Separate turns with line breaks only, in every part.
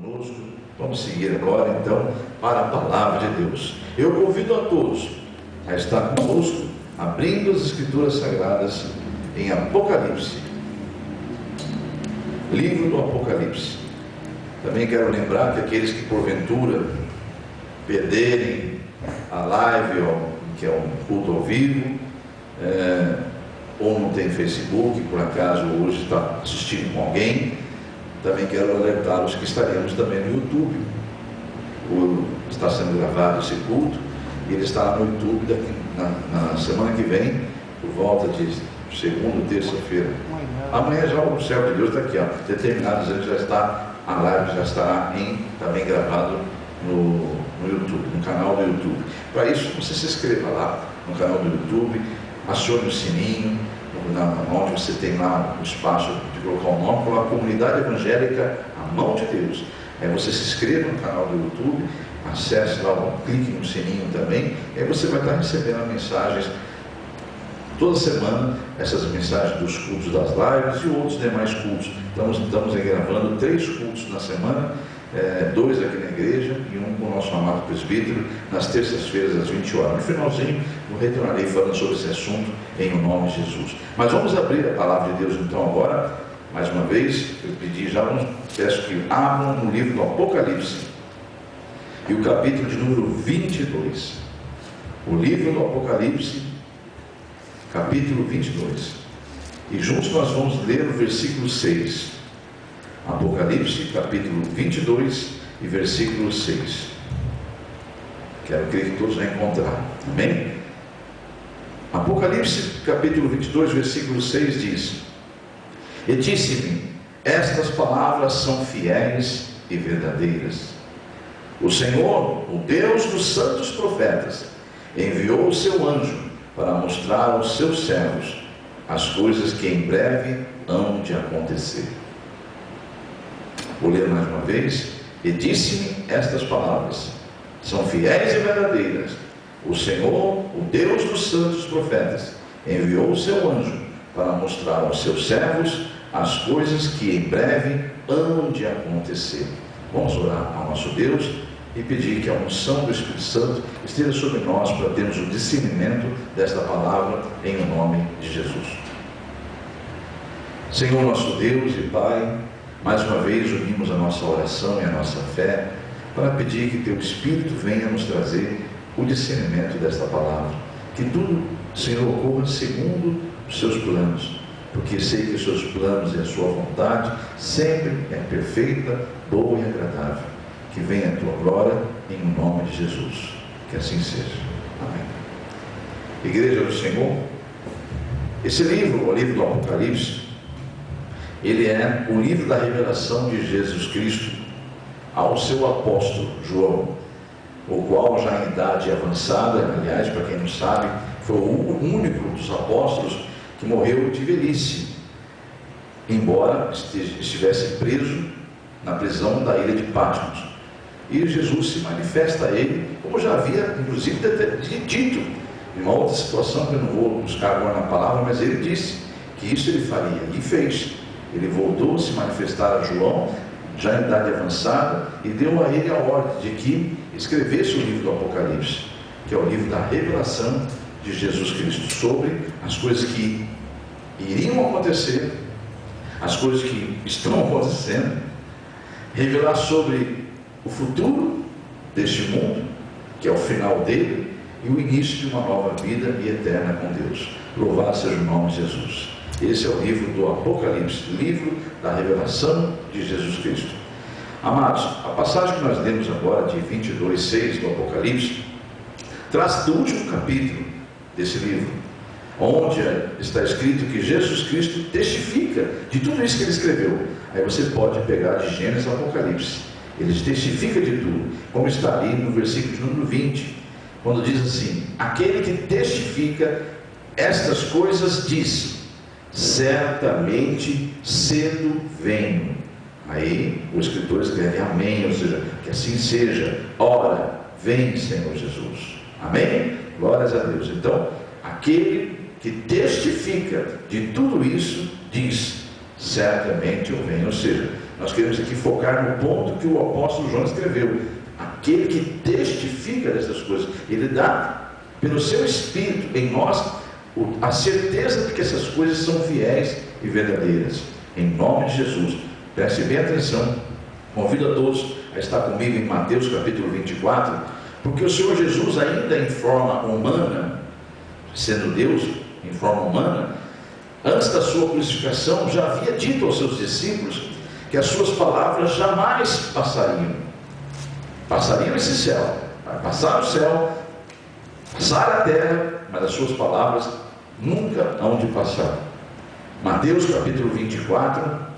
conosco. Vamos seguir agora então para a palavra de Deus. Eu convido a todos a estar conosco, abrindo as Escrituras Sagradas em Apocalipse, livro do Apocalipse. Também quero lembrar que aqueles que porventura perderem a live, que é um culto ao vivo, ou não tem Facebook, por acaso hoje está assistindo com alguém, também quero alertá-los que estaremos também no YouTube. Está sendo gravado esse culto e ele estará no YouTube daqui, na semana que vem, por volta de segunda, terça-feira. Amanhã já o céu de Deus está aqui, determinados anos já está, a live já estará também gravado no YouTube, no canal do YouTube. Para isso, você se inscreva lá no canal do YouTube, acione o sininho, onde você tem lá o espaço de colocar o nome, coloca a Comunidade Evangélica A Mão de Deus. Aí você se inscreva no canal do YouTube, acesse lá, clique no sininho também, e aí você vai estar recebendo as mensagens toda semana, essas mensagens dos cultos das lives e outros demais cultos. Estamos gravando 3 cultos na semana, 2 aqui na igreja e um com o nosso amado presbítero, nas terças-feiras às 20 horas. No finalzinho, eu retornarei falando sobre esse assunto em nome de Jesus. Mas vamos abrir a palavra de Deus então agora, mais uma vez. Eu pedi já, peço que abram no livro do Apocalipse, e o capítulo de número 22. O livro do Apocalipse, capítulo 22. E juntos nós vamos ler o versículo 6. Apocalipse, capítulo 22 e versículo 6. Quero crer que todos vão encontrar. Amém? Apocalipse, capítulo 22, versículo 6 diz: E disse-me, estas palavras são fiéis e verdadeiras. O Senhor, o Deus dos santos profetas, enviou o seu anjo para mostrar aos seus servos as coisas que em breve hão de acontecer. Vou ler mais uma vez. E disse-me estas palavras, são fiéis e verdadeiras. O Senhor, o Deus dos santos profetas, enviou o seu anjo para mostrar aos seus servos as coisas que em breve hão de acontecer. Vamos orar ao nosso Deus e pedir que a unção do Espírito Santo esteja sobre nós para termos o discernimento desta palavra em nome de Jesus. Senhor nosso Deus e Pai, mais uma vez unimos a nossa oração e a nossa fé para pedir que Teu Espírito venha nos trazer o discernimento desta palavra, que tudo, Senhor, ocorra segundo os Seus planos, porque sei que os Seus planos e a Sua vontade sempre é perfeita, boa e agradável. Que venha a Tua glória em nome de Jesus, que assim seja. Amém. Igreja do Senhor, esse livro, o livro do Apocalipse, ele é o livro da revelação de Jesus Cristo ao seu apóstolo João, o qual já em idade avançada, aliás, para quem não sabe, foi o único dos apóstolos que morreu de velhice, embora estivesse preso na prisão da ilha de Patmos. E Jesus se manifesta a ele, como já havia inclusive dito, em uma outra situação que eu não vou buscar agora na palavra, mas ele disse que isso ele faria, e fez. Ele voltou a se manifestar a João, já em idade avançada, e deu a ele a ordem de que escrevesse o livro do Apocalipse, que é o livro da revelação de Jesus Cristo, sobre as coisas que iriam acontecer, as coisas que estão acontecendo, revelar sobre o futuro deste mundo, que é o final dele, e o início de uma nova vida e eterna com Deus. Louvado seja o nome de Jesus. Esse é o livro do Apocalipse, livro da revelação de Jesus Cristo. Amados, a passagem que nós lemos agora, de 22:6 do Apocalipse, traz do último capítulo desse livro, onde está escrito que Jesus Cristo testifica de tudo isso que ele escreveu. Aí você pode pegar de Gênesis ao Apocalipse, ele testifica de tudo, como está ali no versículo de número 20, quando diz assim: aquele que testifica estas coisas diz: certamente cedo venho. Aí o escritor escreve amém, ou seja, que assim seja. Ora, vem Senhor Jesus. Amém? Glórias a Deus. Então, aquele que testifica de tudo isso diz: certamente eu venho. Ou seja, Nós queremos aqui focar no ponto que o apóstolo João escreveu. Aquele que testifica dessas coisas, ele dá, pelo seu Espírito em nós, a certeza de que essas coisas são fiéis e verdadeiras. Em nome de Jesus, preste bem atenção. Convido a todos a estar comigo em Mateus capítulo 24, porque o Senhor Jesus, ainda em forma humana, sendo Deus em forma humana, antes da sua crucificação, já havia dito aos seus discípulos que as suas palavras jamais passariam. Passariam esse céu, vai passar o céu, passar a terra, mas as suas palavras nunca hão de passar. Mateus capítulo 24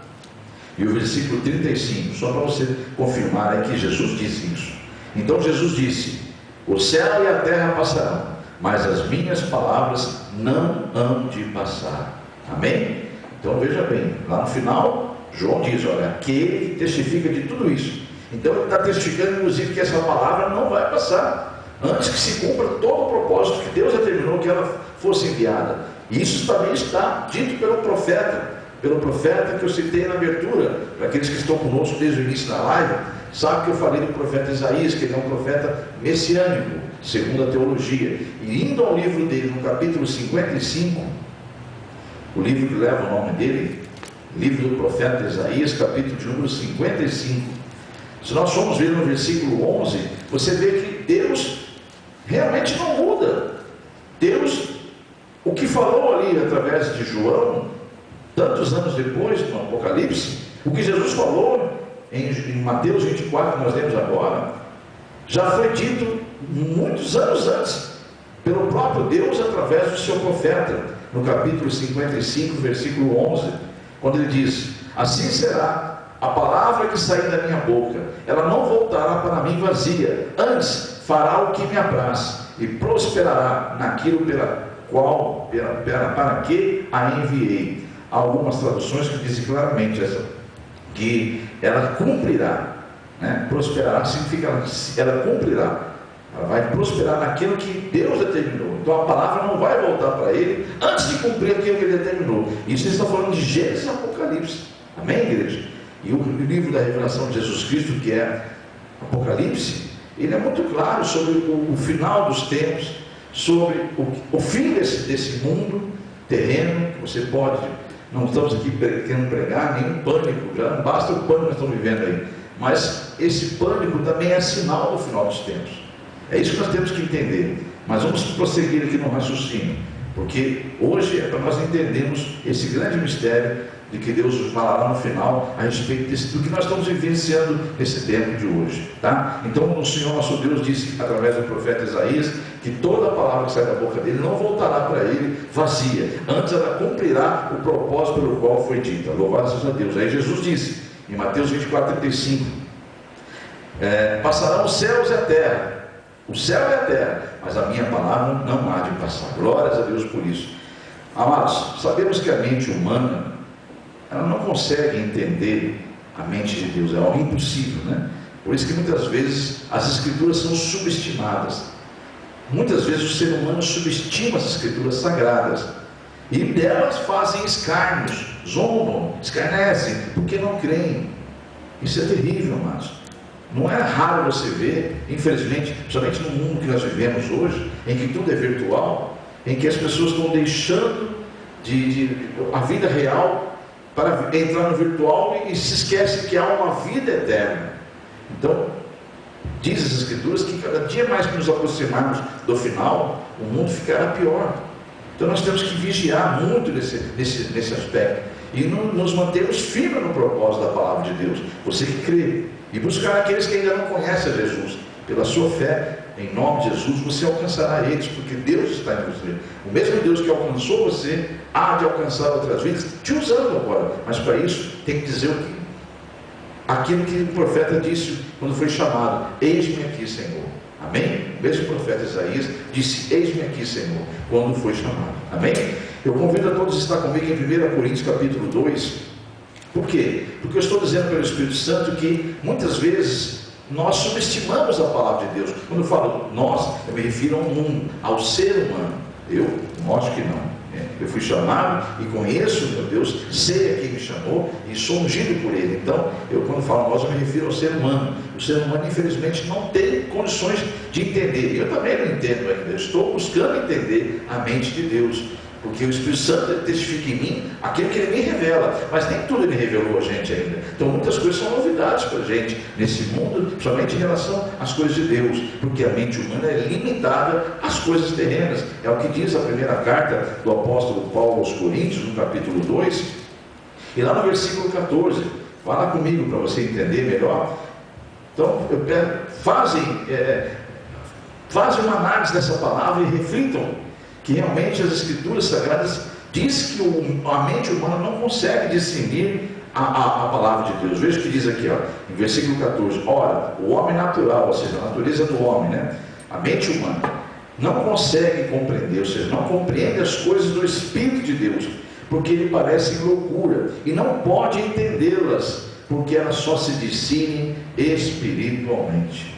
e o versículo 35, só para você confirmar aí que Jesus disse isso. Então Jesus disse: o céu e a terra passarão, mas as minhas palavras não hão de passar. Amém? Então veja bem, lá no final João diz, olha, aquele que testifica de tudo isso. Então ele está testificando inclusive que essa palavra não vai passar, antes que se cumpra todo o propósito que Deus determinou que ela fosse enviada. E isso também está dito pelo profeta que eu citei na abertura. Para aqueles que estão conosco desde o início da live, sabe que eu falei do profeta Isaías, que ele é um profeta messiânico, segundo a teologia. E indo ao livro dele, no capítulo 55, o livro que leva o nome dele, livro do profeta Isaías, capítulo de número 55. Se nós formos ver no versículo 11, você vê que Deus realmente não muda. Deus, o que falou ali através de João, tantos anos depois, no Apocalipse, o que Jesus falou em Mateus 24, que nós lemos agora, já foi dito muitos anos antes, pelo próprio Deus, através do seu profeta, no capítulo 55, versículo 11, quando ele diz: assim será a palavra que sair da minha boca, ela não voltará para mim vazia, antes fará o que me apraz, e prosperará naquilo para que a enviei. Há algumas traduções que dizem claramente que ela cumprirá, né? Prosperará significa ela cumprirá, ela vai prosperar naquilo que Deus determinou. Então a palavra não vai voltar para ele antes de cumprir aquilo que ele determinou. Isso está falando de Gênesis e Apocalipse. Amém, igreja? E o livro da revelação de Jesus Cristo, que é Apocalipse, ele é muito claro sobre o final dos tempos, sobre o fim desse mundo terreno, que você pode... Não estamos aqui querendo pregar nenhum pânico, já não basta o pânico que nós estamos vivendo aí, mas esse pânico também é sinal do final dos tempos. É isso que nós temos que entender. Mas vamos prosseguir aqui no raciocínio, porque hoje é para nós entendermos esse grande mistério de que Deus nos falará no final a respeito do que nós estamos vivenciando nesse tempo de hoje, tá? Então o Senhor nosso Deus disse através do profeta Isaías que toda a palavra que sai da boca dele não voltará para ele vazia, antes ela cumprirá o propósito pelo qual foi dita. Louvado seja Deus. Aí Jesus disse em Mateus 24, 35, passarão os céus e a terra, o céu e a terra, mas a minha palavra não há de passar. Glórias a Deus por isso. Amados, sabemos que a mente humana, ela não consegue entender a mente de Deus, é algo impossível, né? Por isso que muitas vezes as escrituras são subestimadas. Muitas vezes o ser humano subestima as escrituras sagradas, e delas fazem escárnios, zombam, escarnecem, porque não creem. Isso é terrível, amados. Não é raro você ver, infelizmente, principalmente no mundo que nós vivemos hoje, em que tudo é virtual, em que as pessoas estão deixando a vida real para entrar no virtual e se esquece que há uma vida eterna. Então, diz as escrituras que cada dia mais que nos aproximarmos do final, o mundo ficará pior. Então nós temos que vigiar muito nesse aspecto e nos mantermos firmes no propósito da palavra de Deus. Você que crê, e buscar aqueles que ainda não conhecem a Jesus. Pela sua fé, em nome de Jesus, você alcançará eles, porque Deus está em você. O mesmo Deus que alcançou você há de alcançar outras vidas, te usando agora. Mas para isso tem que dizer aquilo que o profeta disse quando foi chamado: eis-me aqui, Senhor. Amém? O mesmo profeta Isaías disse: eis-me aqui, Senhor, quando foi chamado. Amém? Eu convido a todos a estar comigo em 1 Coríntios capítulo 2. Por quê? Porque eu estou dizendo pelo Espírito Santo que muitas vezes nós subestimamos a palavra de Deus. Quando eu falo nós, eu me refiro ao mundo, ao ser humano. Eu mostro que não. Eu fui chamado e conheço, meu Deus, sei a quem me chamou e sou ungido por Ele. Então, eu quando falo nós, eu me refiro ao ser humano. O ser humano, infelizmente, não tem condições de entender. Eu também não entendo ainda. Eu estou buscando entender a mente de Deus. Porque o Espírito Santo testifica em mim aquilo que Ele me revela, mas nem tudo Ele revelou a gente ainda. Então muitas coisas são novidades para a gente nesse mundo, somente em relação às coisas de Deus, porque a mente humana é limitada às coisas terrenas. É o que diz a primeira carta do apóstolo Paulo aos Coríntios, no capítulo 2, e lá no versículo 14, fala comigo para você entender melhor. Então eu quero, fazem uma análise dessa palavra e reflitam que realmente as Escrituras Sagradas diz que a mente humana não consegue discernir a palavra de Deus. Veja o que diz aqui, em versículo 14: ora, o homem natural, ou seja, a natureza do homem, a mente humana, não consegue compreender, ou seja, não compreende as coisas do Espírito de Deus, porque lhe parecem loucura, e não pode entendê-las, porque elas só se discernem espiritualmente.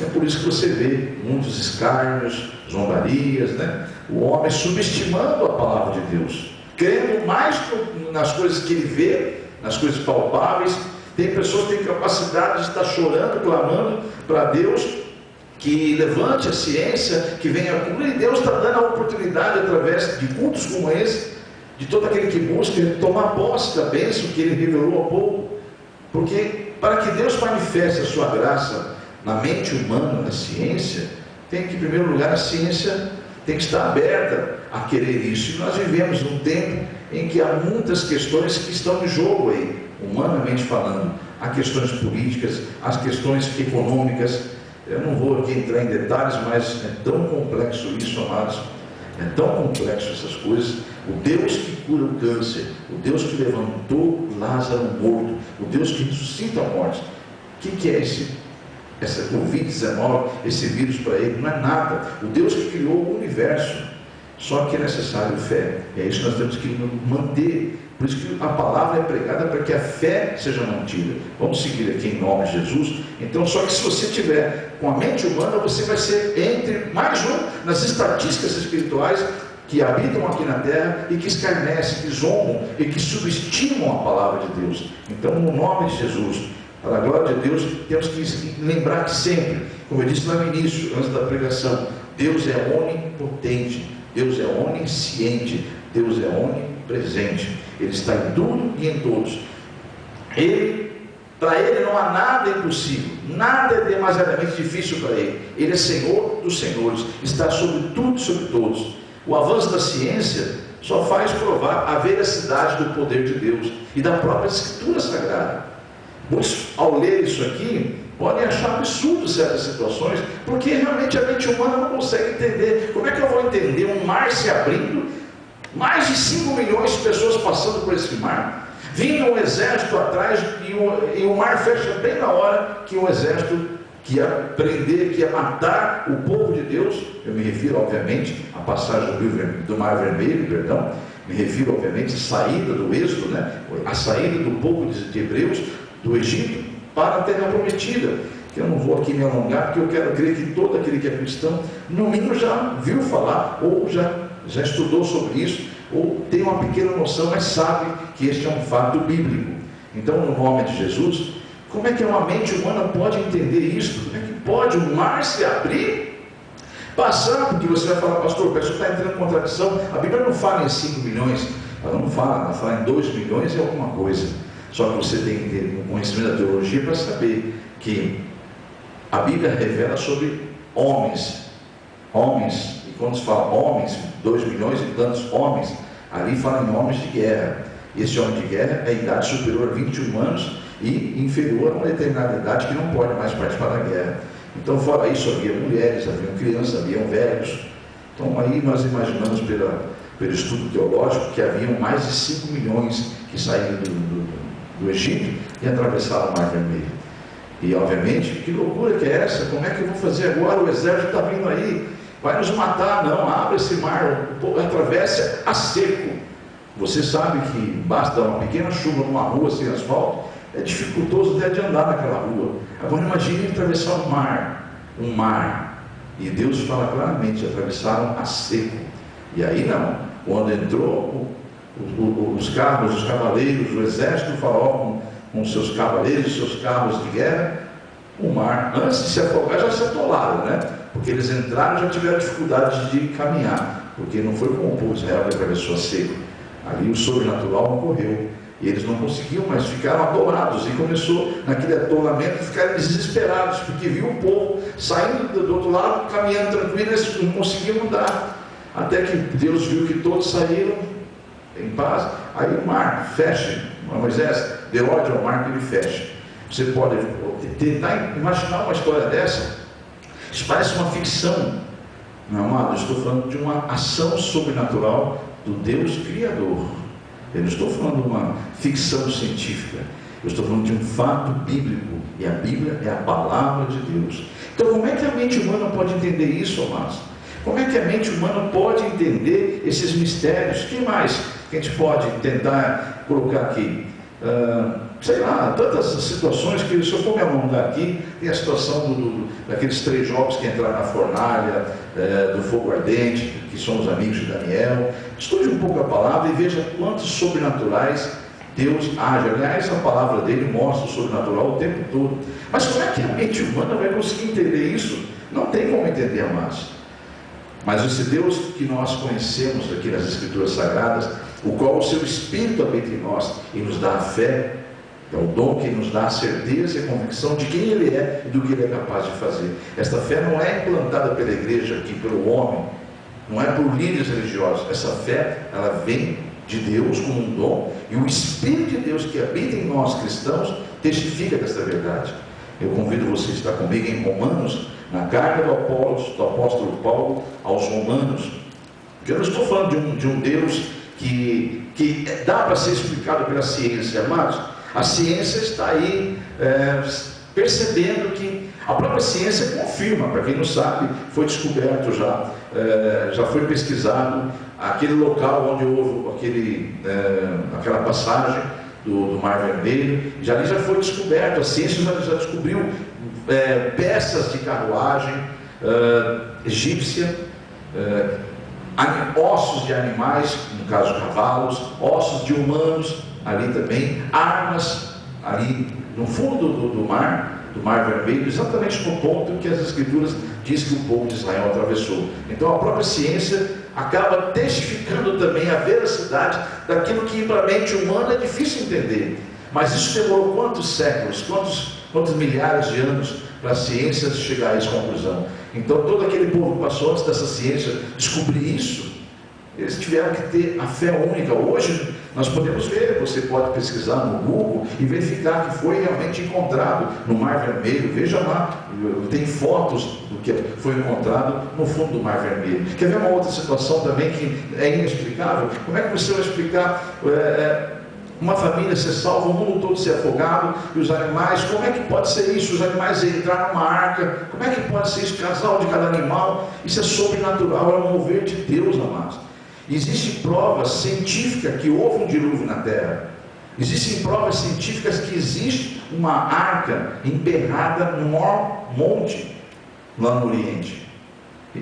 É por isso que você vê muitos escárnios, zombarias, o homem subestimando a palavra de Deus, crendo mais nas coisas que ele vê, nas coisas palpáveis. Tem pessoas que têm capacidade de estar chorando, clamando para Deus que levante a ciência, que venha a cura, e Deus está dando a oportunidade, através de cultos como esse, de todo aquele que busca tomar posse da bênção que Ele revelou há pouco. Porque para que Deus manifeste a sua graça na mente humana, na ciência, tem que, em primeiro lugar, a ciência tem que estar aberta a querer isso. E nós vivemos num tempo em que há muitas questões que estão em jogo aí, humanamente falando. Há questões políticas, há questões econômicas. Eu não vou aqui entrar em detalhes, mas é tão complexo isso, amados. É tão complexo essas coisas. O Deus que cura o câncer, o Deus que levantou Lázaro morto, o Deus que ressuscita a morte. O que é essa Covid-19, esse vírus para ele? Não é nada. O Deus que criou o universo. Só que é necessário fé. E é isso que nós temos que manter. Por isso que a palavra é pregada para que a fé seja mantida. Vamos seguir aqui em nome de Jesus. Então, só que se você tiver com a mente humana, você vai ser entre mais um nas estatísticas espirituais que habitam aqui na terra e que escarnecem, que zombam e que subestimam a palavra de Deus. Então, no nome de Jesus, para a glória de Deus, temos que lembrar que sempre, como eu disse lá no início, antes da pregação, Deus é onipotente, Deus é onisciente, Deus é onipresente. Ele está em tudo e em todos. Para Ele não há nada impossível, nada é demasiadamente difícil para Ele. Ele é Senhor dos senhores, está sobre tudo e sobre todos. O avanço da ciência só faz provar a veracidade do poder de Deus e da própria Escritura Sagrada. Muitos, ao ler isso aqui, podem achar absurdo certas situações, porque realmente a mente humana não consegue entender. Como é que eu vou entender um mar se abrindo, mais de 5 milhões de pessoas passando por esse mar, vindo um exército atrás, e o mar fecha bem na hora que o exército que ia prender, que ia matar o povo de Deus? Eu me refiro, obviamente, à passagem do Mar Vermelho, me refiro, obviamente, à saída do Êxodo, a saída do povo de Hebreus do Egito para a terra prometida, que eu não vou aqui me alongar, porque eu quero crer que todo aquele que é cristão, no mínimo já viu falar, ou já estudou sobre isso, ou tem uma pequena noção, mas sabe que este é um fato bíblico. Então, no nome de Jesus, como é que uma mente humana pode entender isso? Como é que pode o mar se abrir, passar? Porque você vai falar, pastor, o pessoal está entrando em contradição. A Bíblia não fala em 5 milhões, ela não fala, ela fala em 2 milhões e alguma coisa. Só que você tem que ter um conhecimento da teologia para saber que a Bíblia revela sobre homens, e quando se fala homens, 2 milhões e tantos homens, ali fala em homens de guerra. Esse homem de guerra é a idade superior a 21 anos e inferior a uma determinada idade que não pode mais participar da guerra. Então, fora isso, havia mulheres, havia crianças, havia velhos. Então, aí nós imaginamos pelo estudo teológico que haviam mais de 5 milhões que saíram do Egito e atravessaram o Mar Vermelho. E, obviamente, que loucura que é essa? Como é que eu vou fazer agora? O exército está vindo aí, vai nos matar. Não, abre esse mar, atravessa a seco. Você sabe que basta uma pequena chuva numa rua sem asfalto, é dificultoso até de andar naquela rua. Agora imagine atravessar um mar, e Deus fala claramente, atravessaram a seco. E aí não, quando entrou os carros, os cavaleiros, o exército do faraó com seus cavaleiros, seus carros de guerra, o mar, antes de se afogar, já se atolaram, né? Porque eles entraram e já tiveram dificuldade de caminhar, porque não foi como o povo de Israel que atravessou a seco. Ali o sobrenatural ocorreu, e eles não conseguiam mais, ficaram atolados, e começou naquele atolamento a ficarem desesperados, porque viu o povo saindo do outro lado, caminhando tranquilo, eles não conseguiam mudar, até que Deus viu que todos saíram em paz. Aí o mar fecha, Moisés deu ordem ao mar que ele feche. Você pode tentar imaginar uma história dessa, isso parece uma ficção, não, amado, eu estou falando de uma ação sobrenatural do Deus Criador. Eu não estou falando de uma ficção científica, eu estou falando de um fato bíblico, e a Bíblia é a palavra de Deus. Então como é que a mente humana pode entender isso, amados? Como é que a mente humana pode entender esses mistérios? O que mais que a gente pode tentar colocar aqui? Sei lá, tantas situações que, se eu for me alongar aqui, tem a situação daqueles 3 jogos que entraram na fornalha, do fogo ardente, que são os amigos de Daniel. Estude um pouco a palavra e veja quantos sobrenaturais Deus age. Aliás, a palavra dele mostra o sobrenatural o tempo todo. Mas como é que a mente humana vai conseguir entender isso? Não tem como entender, amados. Mas esse Deus que nós conhecemos aqui nas Escrituras Sagradas, o qual o seu Espírito habita em nós e nos dá a fé, é o dom que nos dá a certeza e a convicção de quem Ele é e do que Ele é capaz de fazer. Esta fé não é implantada pela igreja aqui, pelo homem, não é por líderes religiosos. Essa fé, ela vem de Deus como um dom, e o Espírito de Deus que habita em nós cristãos testifica desta verdade. Eu convido você a estar comigo em Romanos, na carta do apóstolo Paulo aos Romanos, porque eu não estou falando de um Deus que dá para ser explicado pela ciência, amados. A ciência está aí percebendo que a própria ciência confirma, para quem não sabe, foi descoberto já foi pesquisado aquele local onde houve aquela passagem do Mar Vermelho, já foi descoberto, a ciência já descobriu peças de carruagem egípcia, ossos de animais, no caso cavalos, ossos de humanos ali também, armas ali no fundo do Mar Vermelho, exatamente no ponto que as Escrituras diz que o povo de Israel atravessou. Então a própria ciência acaba testificando também a veracidade daquilo que para a mente humana é difícil entender. Mas isso demorou quantos séculos, quantos milhares de anos para a ciência chegar a essa conclusão? Então todo aquele povo que passou antes dessa ciência descobrir isso, eles tiveram que ter a fé única. Hoje nós podemos ver, você pode pesquisar no Google e verificar que foi realmente encontrado no Mar Vermelho. Veja lá, tem fotos do que foi encontrado no fundo do Mar Vermelho. Quer ver uma outra situação também que é inexplicável? Como é que você vai explicar uma família ser salva, o mundo todo ser afogado, e os animais, como é que pode ser isso? Os animais entrar numa arca, como é que pode ser isso? Casal de cada animal, isso é sobrenatural, é um mover de Deus, amados. Existem provas científicas que houve um dilúvio na terra. Existem provas científicas que existe uma arca emperrada no maior monte lá no Oriente.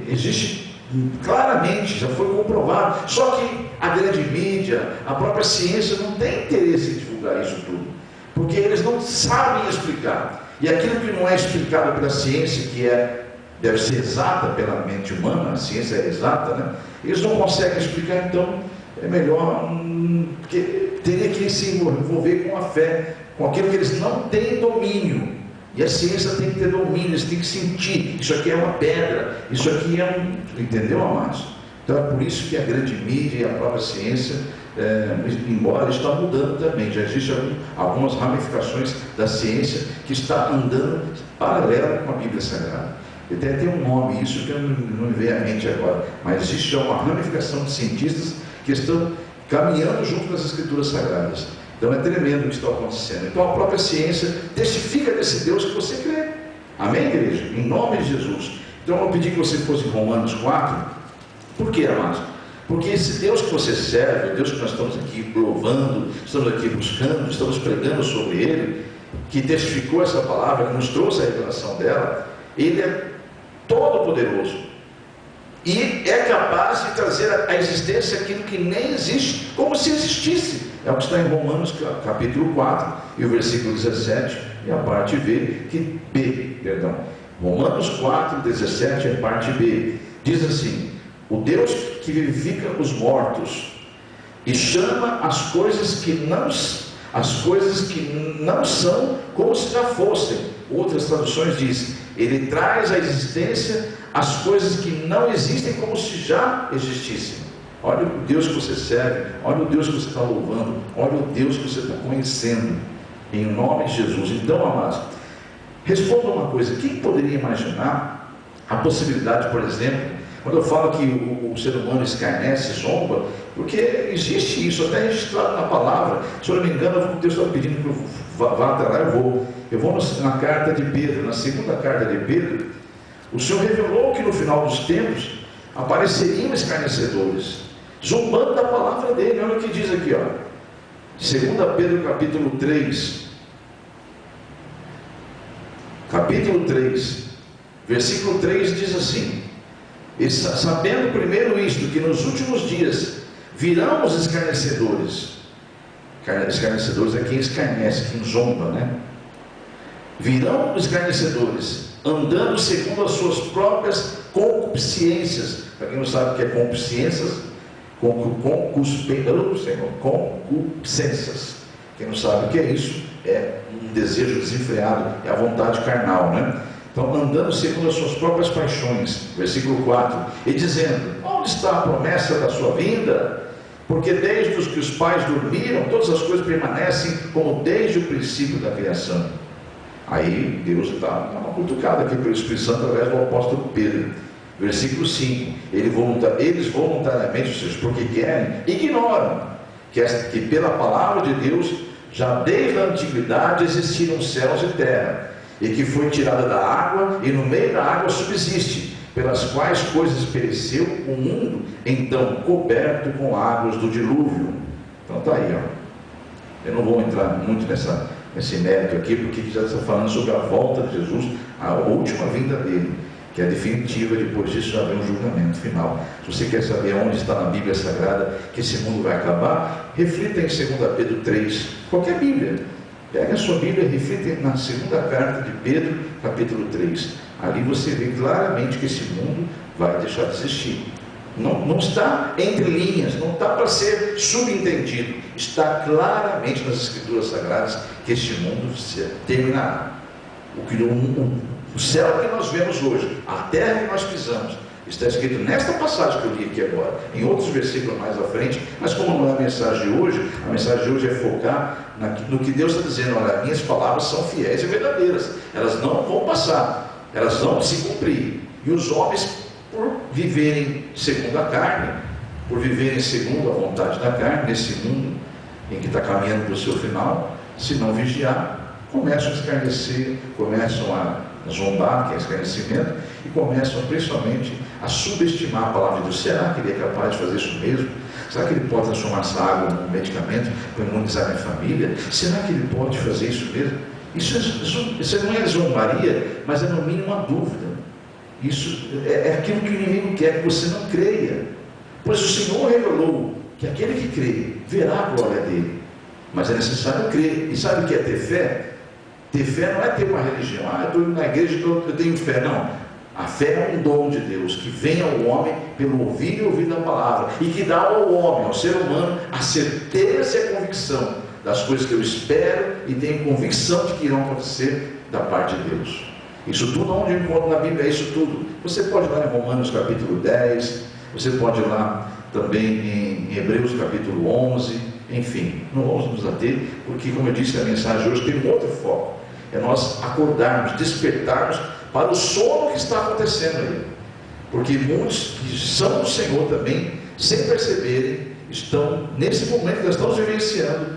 Existe claramente, já foi comprovado. Só que a grande mídia, a própria ciência não tem interesse em divulgar isso tudo, porque eles não sabem explicar. E aquilo que não é explicado pela ciência, que deve ser exata pela mente humana, a ciência é exata, né? Eles não conseguem explicar, então é melhor, porque teria que se envolver com a fé, com aquilo que eles não têm domínio. E a ciência tem que ter domínio, eles têm que sentir, isso aqui é uma pedra, isso aqui é entendeu, amados? Então é por isso que a grande mídia e a própria ciência, embora está mudando também, já existem algumas ramificações da ciência que está andando paralela com a Bíblia Sagrada. E tem um nome isso que eu não me veio à mente agora, mas existe já uma ramificação de cientistas que estão caminhando junto com as Escrituras Sagradas. Então é tremendo o que está acontecendo. Então a própria ciência testifica desse Deus que você crê. Amém, igreja? Em nome de Jesus. Então eu pedi que você fosse em Romanos 4. Por quê, amados? Porque esse Deus que você serve, o Deus que nós estamos aqui louvando, estamos aqui buscando, estamos pregando sobre Ele, que testificou essa palavra, que nos trouxe a revelação dela, Ele é todo poderoso. e é capaz de trazer à existência aquilo que nem existe, como se existisse. É o que está em Romanos capítulo 4 e o versículo 17 e a parte B, Romanos 4, 17 é parte B, diz assim: o Deus que vivifica os mortos e chama as coisas que não são como se já fossem. Outras traduções dizem: ele traz à existência as coisas que não existem como se já existissem. Olha o Deus que você serve, olha o Deus que você está louvando, olha o Deus que você está conhecendo, em nome de Jesus. Então, amados, responda uma coisa: quem poderia imaginar a possibilidade, por exemplo, quando eu falo que o ser humano escarnece, zomba, porque existe isso até registrado na palavra. Se eu não me engano, Deus está pedindo que eu vá até lá, eu vou na carta de Pedro, na segunda carta de Pedro. O Senhor revelou que no final dos tempos apareceriam escarnecedores, zombando da palavra dele. Olha o que diz aqui, ó. 2 Pedro capítulo 3, versículo 3 diz assim: sabendo primeiro isto, que nos últimos dias virão os escarnecedores. Escarnecedores é quem escarnece, quem zomba, né? Virão os escarnecedores, andando segundo as suas próprias concupiscências. Para quem não sabe o que é concupiscências, concupiscências. Quem não sabe o que é isso, é um desejo desenfreado, é a vontade carnal, né? Então, andando segundo as suas próprias paixões, versículo 4, e dizendo: onde está a promessa da sua vinda? Porque desde os que os pais dormiram, todas as coisas permanecem como desde o princípio da criação. Aí Deus está uma cutucada aqui pelo Espírito Santo através do apóstolo Pedro. Versículo 5, eles voluntariamente, ou seja, porque querem, ignoram que pela palavra de Deus, já desde a antiguidade existiram céus e terra, e que foi tirada da água, e no meio da água subsiste, pelas quais coisas pereceu o mundo, então coberto com águas do dilúvio. Então está aí, ó. Eu não vou entrar muito nesse mérito aqui, porque já está falando sobre a volta de Jesus, a última vinda dele, que é definitiva. Depois disso já vem um julgamento final. Se você quer saber onde está na Bíblia Sagrada que esse mundo vai acabar, reflita em 2 Pedro 3, qualquer Bíblia. Pega a sua Bíblia e reflita na segunda carta de Pedro, capítulo 3. Ali você vê claramente que esse mundo vai deixar de existir. Não está entre linhas, não está para ser subentendido. Está claramente nas Escrituras Sagradas que este mundo se terminará. O céu que nós vemos hoje, a terra que nós pisamos, está escrito nesta passagem que eu li aqui agora, em outros versículos mais à frente, mas como não é a mensagem de hoje, a mensagem de hoje é focar no que Deus está dizendo. Olha, minhas palavras são fiéis e verdadeiras, elas não vão passar, elas vão se cumprir. E os homens, por viverem segundo a carne, por viverem segundo a vontade da carne, nesse mundo em que está caminhando para o seu final, se não vigiar, começam a escarnecer, começam a zombar, que é escarnecimento, e começam principalmente a subestimar a palavra de Deus. Será que ele é capaz de fazer isso mesmo? Será que ele pode transformar essa água num medicamento para imunizar minha família? Será que ele pode fazer isso mesmo? Isso não é zombaria, mas é no mínimo uma dúvida. Isso é aquilo que o inimigo quer, que você não creia. Pois o Senhor revelou que aquele que crê verá a glória dele. Mas é necessário crer. E sabe o que é ter fé? Ter fé não é ter uma religião. Eu estou indo na igreja, eu tenho fé. Não. A fé é um dom de Deus, que vem ao homem pelo ouvir e ouvir da palavra, e que dá ao homem, ao ser humano, a certeza e a convicção das coisas que eu espero e tenho convicção de que irão acontecer da parte de Deus. Isso tudo onde eu encontro na Bíblia, é isso tudo. Você pode ir lá em Romanos capítulo 10, você pode ir lá também em Hebreus capítulo 11, enfim, não vamos nos ater, porque como eu disse, a mensagem de hoje tem um outro foco, é nós acordarmos, despertarmos para o sono que está acontecendo aí, porque muitos que são do Senhor também, sem perceberem, estão nesse momento que nós estamos vivenciando,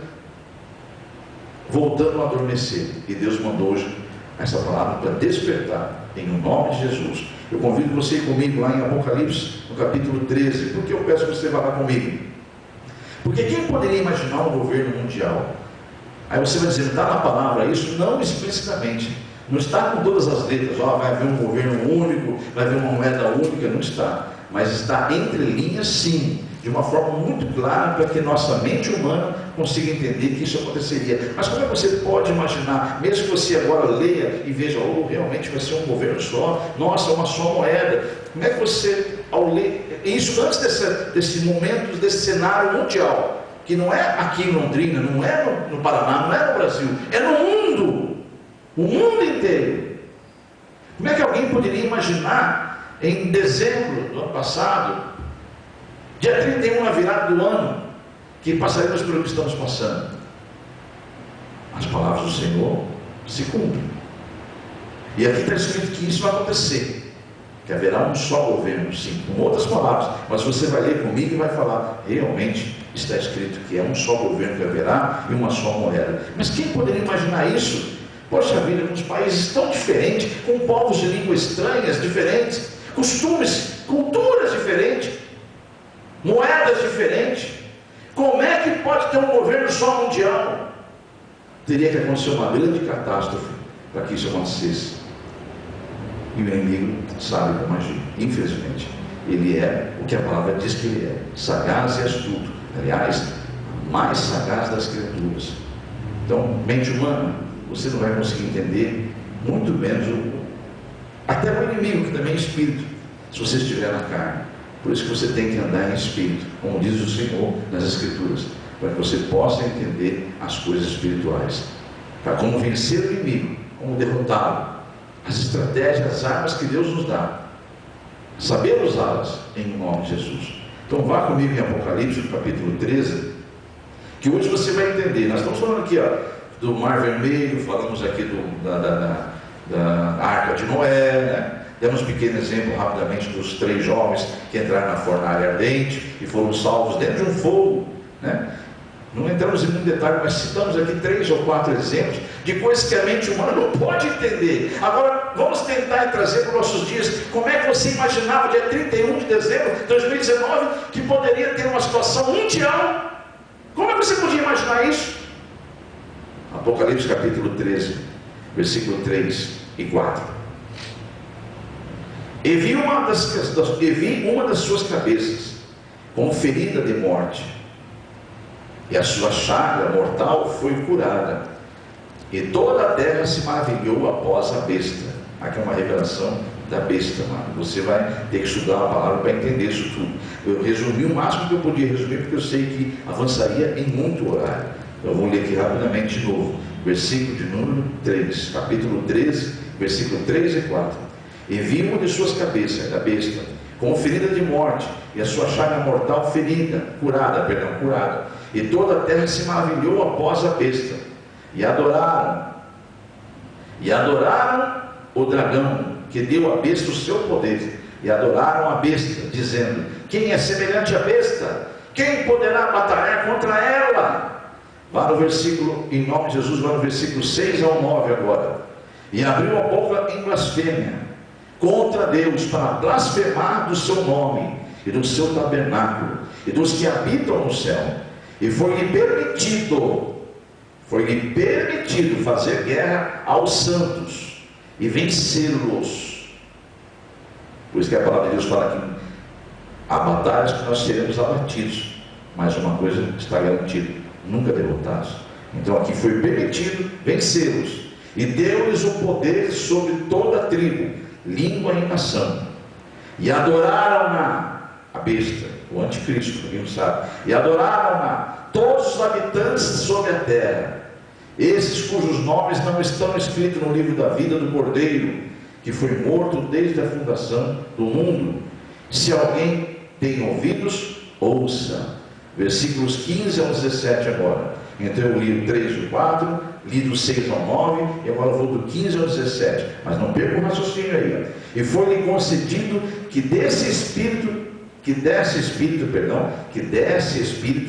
voltando a adormecer, e Deus mandou hoje essa palavra para despertar, em nome de Jesus. Eu convido você a ir comigo lá em Apocalipse, no capítulo 13, porque eu peço que você vá lá comigo, porque quem poderia imaginar um governo mundial? Aí você vai dizer, está na palavra isso? Não explicitamente, Não está com todas as letras, vai haver um governo único, vai haver uma moeda única, não está. Mas está entre linhas, sim, de uma forma muito clara, para que nossa mente humana consiga entender que isso aconteceria. Mas como é que você pode imaginar, mesmo que você agora leia e veja, realmente vai ser um governo só, nossa, uma só moeda. Como é que você, ao ler, isso antes desse momento, desse cenário mundial, que não é aqui em Londrina, não é no Paraná, não é no Brasil, é no mundo, o mundo inteiro. Como é que alguém poderia imaginar, em dezembro do ano passado, dia 31, na virada do ano, que passaremos pelo que estamos passando? As palavras do Senhor se cumprem. E aqui está escrito que isso vai acontecer, que haverá um só governo, sim, com outras palavras, mas você vai ler comigo e vai falar, realmente está escrito que é um só governo que haverá e uma só moeda. Mas quem poderia imaginar isso? Poxa vida, nos países tão diferentes, com povos de línguas estranhas, diferentes, costumes, culturas diferentes, moedas diferentes. Como é que pode ter um governo só mundial? Teria que acontecer uma grande catástrofe para que isso acontecesse. E o inimigo sabe como agir. Infelizmente, ele é o que a palavra diz que ele é: sagaz e astuto. Aliás, mais sagaz das criaturas. Então, mente humana, você não vai conseguir entender, muito menos até o inimigo, que também é espírito, se você estiver na carne. Por isso que você tem que andar em espírito, como diz o Senhor nas Escrituras, para que você possa entender as coisas espirituais, para como vencer o inimigo, como derrotá-lo, as estratégias, as armas que Deus nos dá, saber usá-las em nome de Jesus. Então vá comigo em Apocalipse, capítulo 13, que hoje você vai entender. Nós estamos falando aqui do Mar Vermelho, falamos aqui da Arca de Noé, né? Demos um pequeno exemplo rapidamente dos 3 jovens que entraram na fornalha ardente e foram salvos dentro de um fogo, né? Não entramos em muito detalhe, mas citamos aqui 3 ou 4 exemplos de coisas que a mente humana não pode entender. Agora, vamos tentar trazer para os nossos dias. Como é que você imaginava, dia 31 de dezembro de 2019, que poderia ter uma situação mundial? Como é que você podia imaginar isso? Apocalipse capítulo 13, versículo 3 e 4. E vi uma das suas cabeças com ferida de morte, e a sua chaga mortal foi curada, e toda a terra se maravilhou após a besta. Aqui é uma revelação da besta, mano. Você vai ter que estudar a palavra para entender isso tudo. Eu resumi o máximo que eu podia resumir, porque eu sei que avançaria em muito horário. Eu vou ler aqui rapidamente de novo, versículo de número 3, capítulo 13, versículo 3 e 4. E vi uma de suas cabeças, da besta, com ferida de morte, e a sua chaga mortal curada. E toda a terra se maravilhou após a besta, e adoraram o dragão, que deu à besta o seu poder, e adoraram a besta, dizendo: quem é semelhante à besta? Quem poderá batalhar contra ela? Vá no versículo, em nome de Jesus, vá no versículo 6 ao 9 agora. E abriu a boca em blasfêmia contra Deus, para blasfemar do seu nome e do seu tabernáculo e dos que habitam no céu. E foi-lhe permitido fazer guerra aos santos e vencê-los. Por isso que a palavra de Deus fala que há batalhas que nós seremos abatidos, mas uma coisa está garantida: nunca derrotados. Então aqui foi permitido vencê-los, e deu-lhes o poder sobre toda a tribo, língua e nação, e adoraram-na, a besta, o anticristo, para quem não sabe, e adoraram-na todos os habitantes sobre a terra, esses cujos nomes não estão escritos no livro da vida do Cordeiro, que foi morto desde a fundação do mundo. Se alguém tem ouvidos, ouça. Versículos 15 ao 17 agora. Então eu li o 3 e o 4, li do 6 ao 9, e agora eu vou do 15 ao 17, mas não perca o raciocínio aí. E foi-lhe concedido que desse espírito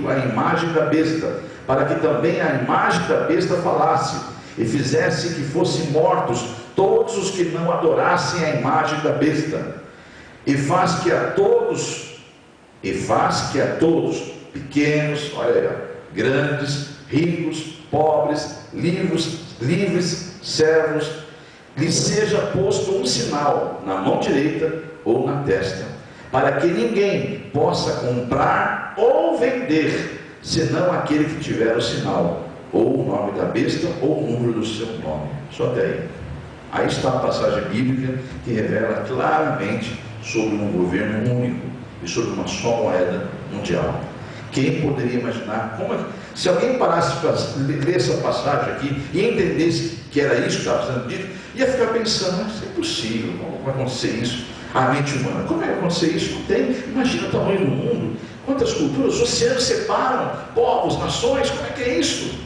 à imagem da besta, para que também a imagem da besta falasse, e fizesse que fossem mortos todos os que não adorassem a imagem da besta, e faz que a todos, pequenos, olha aí, grandes, ricos, pobres, livres, servos, lhe seja posto um sinal na mão direita ou na testa, para que ninguém possa comprar ou vender, senão aquele que tiver o sinal, ou o nome da besta, ou o número do seu nome. Só até aí. Aí está a passagem bíblica que revela claramente sobre um governo único e sobre uma só moeda mundial. Quem poderia imaginar? Se alguém parasse para ler essa passagem aqui e entendesse que era isso que estava sendo dito, ia ficar pensando, mas é impossível, como vai acontecer isso? A mente humana, como é que vai acontecer isso? Não tem. Imagina o tamanho do mundo, quantas culturas, os oceanos separam, povos, nações, como é que é isso?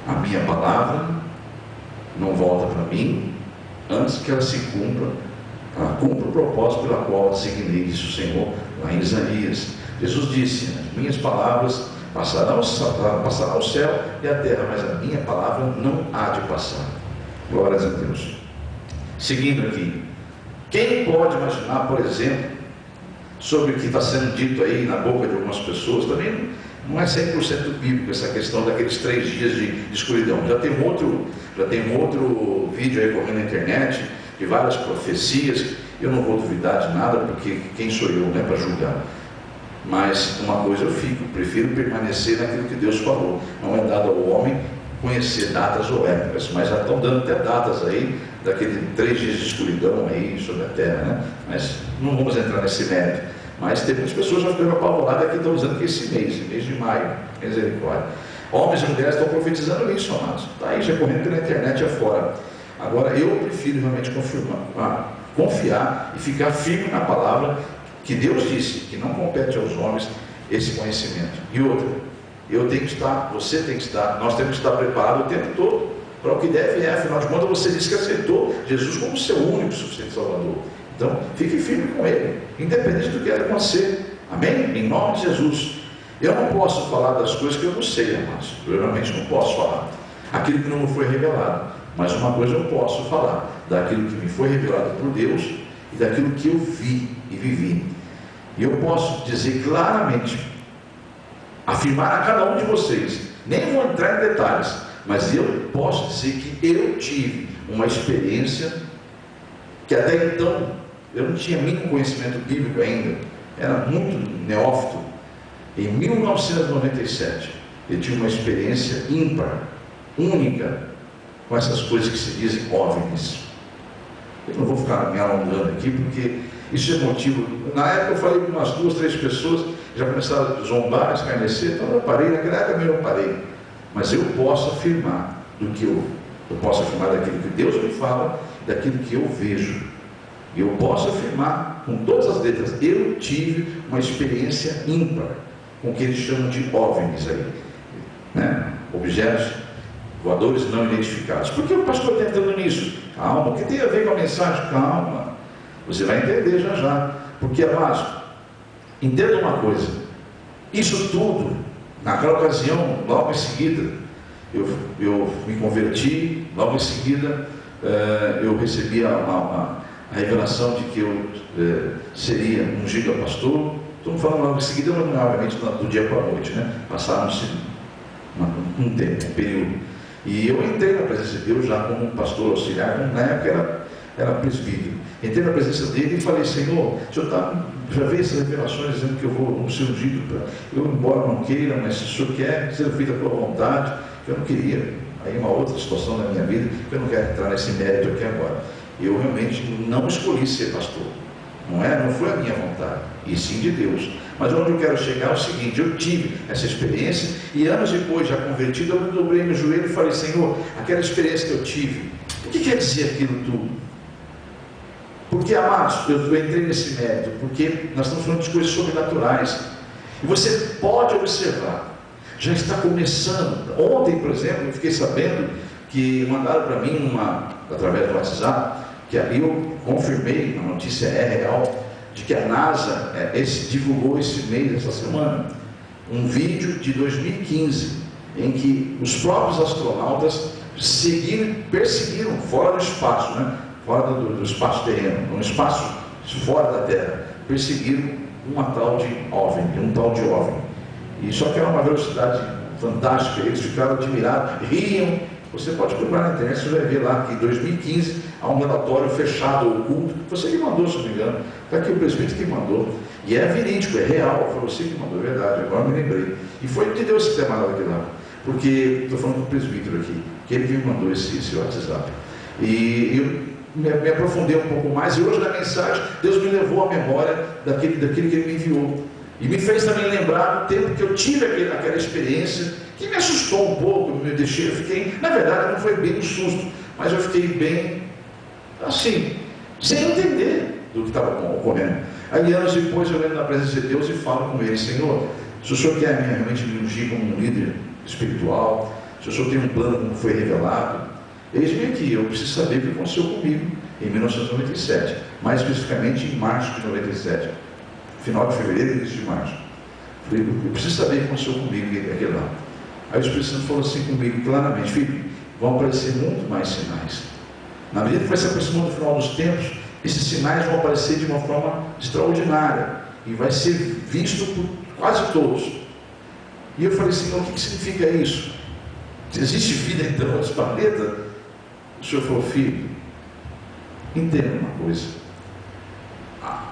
A minha palavra não volta para mim antes que ela se cumpra. Ela cumpra o propósito pela qual designei, disse o Senhor lá em Isaías. Jesus disse: as minhas palavras passarão o céu e a terra, mas a minha palavra não há de passar. Glórias a Deus. Seguindo aqui, quem pode imaginar, por exemplo, sobre o que está sendo dito aí na boca de algumas pessoas, também não é 100% bíblico essa questão daqueles 3 dias de escuridão. Já tem um outro vídeo aí correndo na internet, de várias profecias. Eu não vou duvidar de nada, porque quem sou eu, né, para julgar? Mas uma coisa eu prefiro permanecer naquilo que Deus falou. Não é dado ao homem conhecer datas ou épocas, mas já estão dando até datas aí, daqueles 3 dias de escuridão aí sobre a terra, né? Mas não vamos entrar nesse mérito. Mas tem muitas pessoas já ficaram apavoradas que estão dizendo que esse mês de maio, misericórdia. Homens e mulheres estão profetizando isso, amados. Está aí já correndo pela internet afora. Agora, eu prefiro realmente confiar e ficar firme na palavra que Deus disse, que não compete aos homens esse conhecimento. E outra, eu tenho que estar, você tem que estar, nós temos que estar preparados o tempo todo para o que deve afinal de contas você disse que aceitou Jesus como seu único suficiente Salvador. Então, fique firme com Ele, independente do que vai acontecer. Amém? Em nome de Jesus. Eu não posso falar das coisas que eu não sei, amados. Eu realmente não posso falar aquilo que não me foi revelado. Mas uma coisa eu posso falar, daquilo que me foi revelado por Deus e daquilo que eu vi e vivi. E eu posso dizer claramente, afirmar a cada um de vocês, nem vou entrar em detalhes, mas eu posso dizer que eu tive uma experiência que até então eu não tinha mínimo conhecimento bíblico ainda, era muito neófito. Em 1997 eu tive uma experiência ímpar, única, com essas coisas que se dizem OVNIs. Eu não vou ficar me alongando aqui, porque isso é motivo. Na época eu falei com umas 2, 3 pessoas, já começaram a zombar, escarnecer, então eu parei, naquela época mesmo eu parei. Mas eu posso afirmar do que eu posso afirmar daquilo que Deus me fala, daquilo que eu vejo. E eu posso afirmar com todas as letras, eu tive uma experiência ímpar com o que eles chamam de OVNIs aí, né? Objetos voadores não identificados. Por que o pastor está entrando nisso? Calma, o que tem a ver com a mensagem? Calma, você vai entender já já. Porque, amados, entenda uma coisa, isso tudo, naquela ocasião, logo em seguida, eu me converti, logo em seguida eu recebi a revelação de que eu seria ungido a pastor. Estou falando logo em seguida, mas não é obviamente do dia para a noite, né? Passaram-se um tempo, um período. E eu entrei na presença de Deus já como pastor auxiliar, na época era presbítero. Entrei na presença dele e falei: Senhor, o Senhor já veio essas revelações dizendo que eu vou ser ungido, eu embora não queira, mas se o Senhor quer, seja feita a tua vontade. Eu não queria. Aí uma outra situação na minha vida, que eu não quero entrar nesse mérito aqui agora. Eu realmente não escolhi ser pastor. Não foi a minha vontade, e sim de Deus. Mas onde eu quero chegar é o seguinte: eu tive essa experiência e anos depois, já convertido, eu me dobrei no joelho e falei: Senhor, aquela experiência que eu tive, o que quer dizer aquilo tudo? Porque, amados, eu entrei nesse mérito, porque nós estamos falando de coisas sobrenaturais, e você pode observar, já está começando. Ontem, por exemplo, eu fiquei sabendo que mandaram para mim através do WhatsApp, que aí eu confirmei, a notícia é real, de que a NASA divulgou esse mês, essa semana, um vídeo de 2015, em que os próprios astronautas perseguiram fora do espaço, né? Fora do espaço terreno, no espaço fora da Terra, perseguiram um tal de OVNI. E só que era uma velocidade fantástica, eles ficaram admirados, riam Você pode procurar na internet, você vai ver lá que em 2015 há um relatório fechado, oculto, você que mandou, se não me engano, está aqui o presbítero que mandou, e é verídico, é real, foi você que mandou, é verdade, agora me lembrei. E foi ele que deu esse tema lá, porque estou falando com o presbítero aqui, que ele que me mandou esse WhatsApp. E eu me aprofundei um pouco mais, e hoje na mensagem, Deus me levou à memória daquele que Ele me enviou. E me fez também lembrar do tempo que eu tive aquela experiência, que me assustou um pouco, eu fiquei, na verdade não foi bem um susto, mas eu fiquei bem, assim, sem entender do que estava ocorrendo. Aí anos depois eu entro na presença de Deus e falo com Ele: Senhor, se o Senhor quer realmente me ungir como um líder espiritual, se o Senhor tem um plano como foi revelado, eis-me aqui, eu preciso saber o que aconteceu comigo em 1997, mais especificamente em março de 97, final de fevereiro e início de março. Falei, eu preciso saber o que aconteceu comigo aquele lá. Aí o Espírito Santo falou assim comigo claramente: filho, vão aparecer muito mais sinais. Na medida que vai se aproximando do final dos tempos, esses sinais vão aparecer de uma forma extraordinária e vai ser visto por quase todos. E eu falei: Senhor, o que significa isso? Existe vida então nesse planeta? O Senhor falou: filho, entenda uma coisa,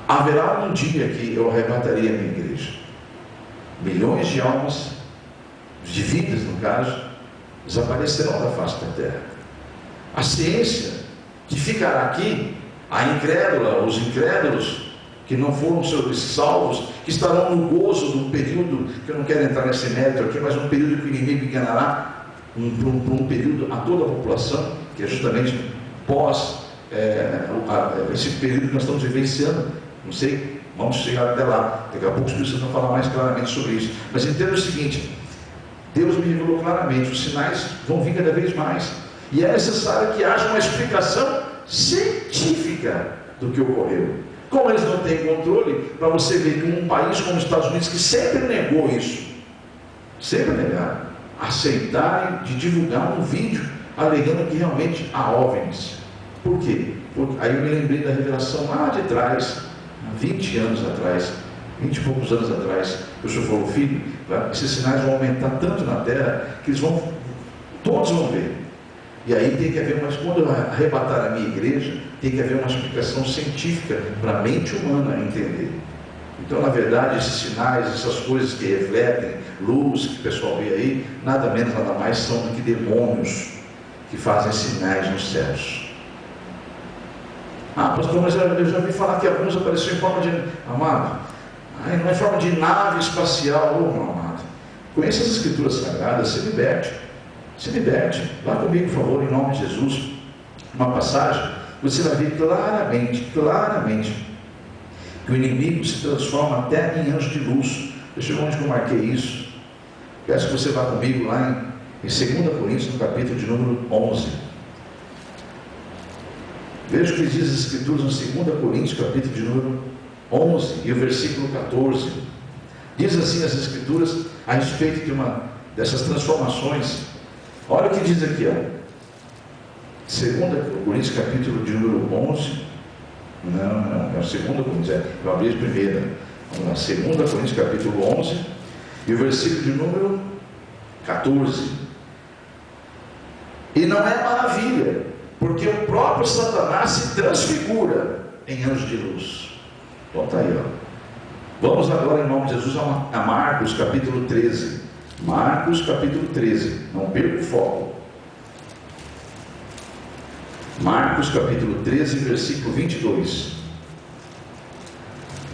haverá um dia que eu arrebataria a minha igreja. Milhões de almas, de vidas no caso, desaparecerão da face da terra. A ciência que ficará aqui, a incrédula, os incrédulos que não foram salvos, que estarão no gozo do período, que eu não quero entrar nesse mérito aqui, mas um período que o inimigo enganará, um período a toda a população, que é justamente pós esse período que nós estamos vivenciando. Não sei, vamos chegar até lá, daqui a pouco os Espíritos vão falar mais claramente sobre isso, mas entenda o seguinte: Deus me revelou claramente, os sinais vão vir cada vez mais, e é necessário que haja uma explicação científica do que ocorreu. Como eles não têm controle, para você ver que um país como os Estados Unidos, que sempre negou isso, sempre negaram, aceitarem de divulgar um vídeo alegando que realmente há OVNIs. Por quê? Porque aí eu me lembrei da revelação lá de trás, há 20 anos atrás, 20 e poucos anos atrás, o Senhor falou: filho, esses sinais vão aumentar tanto na terra que todos vão ver. E aí tem que haver quando eu arrebatar a minha igreja, tem que haver uma explicação científica para a mente humana entender. Então, na verdade, esses sinais, essas coisas que refletem, luz que o pessoal vê aí, nada menos, nada mais são do que demônios que fazem sinais nos céus. Ah, pastor, mas eu já ouvi falar que alguns apareceram em forma de... Amado, não é forma de nave espacial. Meu amado, conheça as Escrituras Sagradas, se liberte. Se liberte. Vá comigo, por favor, em nome de Jesus. Uma passagem, você vai ver claramente, que o inimigo se transforma até em anjo de luz. Deixa eu ver onde eu marquei isso. Peço que você vá comigo lá em 2 Coríntios, no capítulo de número 11. Veja o que diz as Escrituras no 2 Coríntios, capítulo de número 11, e o versículo 14. Diz assim as Escrituras a respeito de dessas transformações. Olha o que diz aqui, ó. 2 Coríntios, capítulo de número 11. Não, é o 2 Coríntios, eu abri a primeira. Vamos lá, 2 Coríntios, capítulo 11, e o versículo de número 14. E não é maravilha, porque o próprio Satanás se transfigura em anjo de luz. Então está aí, ó. Vamos agora, em nome de Jesus, a Marcos, capítulo 13. Marcos, capítulo 13. Não perca o foco. Marcos, capítulo 13, versículo 22.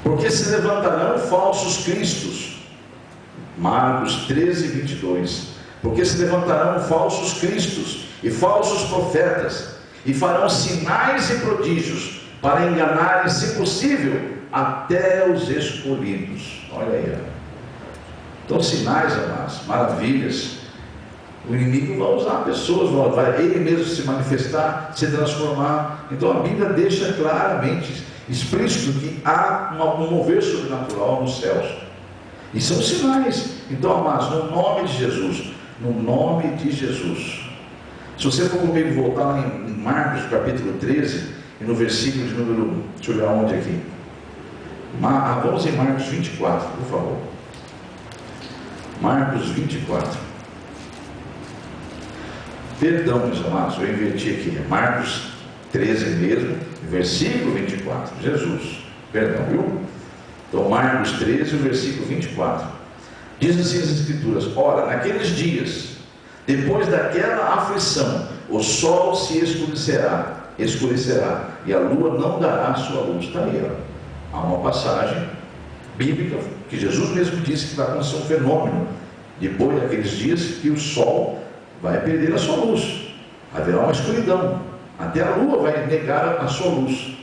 Porque se levantarão falsos cristos. Marcos 13, 22. Porque se levantarão falsos cristos e falsos profetas, e farão sinais e prodígios, para enganarem, se possível, até os escolhidos. Olha aí, ó. Então, sinais, amados, maravilhas. O inimigo vai usar pessoas, vai ele mesmo se manifestar, se transformar. Então a Bíblia deixa claramente explícito que há um mover sobrenatural nos céus. E são sinais. Então, amados, no nome de Jesus, no nome de Jesus. Se você for comigo voltar lá em Marcos capítulo 13, e no versículo de número, deixa eu ver aonde aqui. Vamos em Marcos 24, por favor. Marcos 24. Perdão, meus amados, eu inverti aqui, é Marcos 13 mesmo, versículo 24, Jesus, perdão, viu? Então, Marcos 13, versículo 24, diz assim as Escrituras: ora, naqueles dias, depois daquela aflição, o sol se escurecerá, e a lua não dará a sua luz. Está aí, ó. Há uma passagem bíblica que Jesus mesmo disse que vai acontecer um fenômeno depois daqueles dias, que o sol vai perder a sua luz, haverá uma escuridão, até a lua vai negar a sua luz.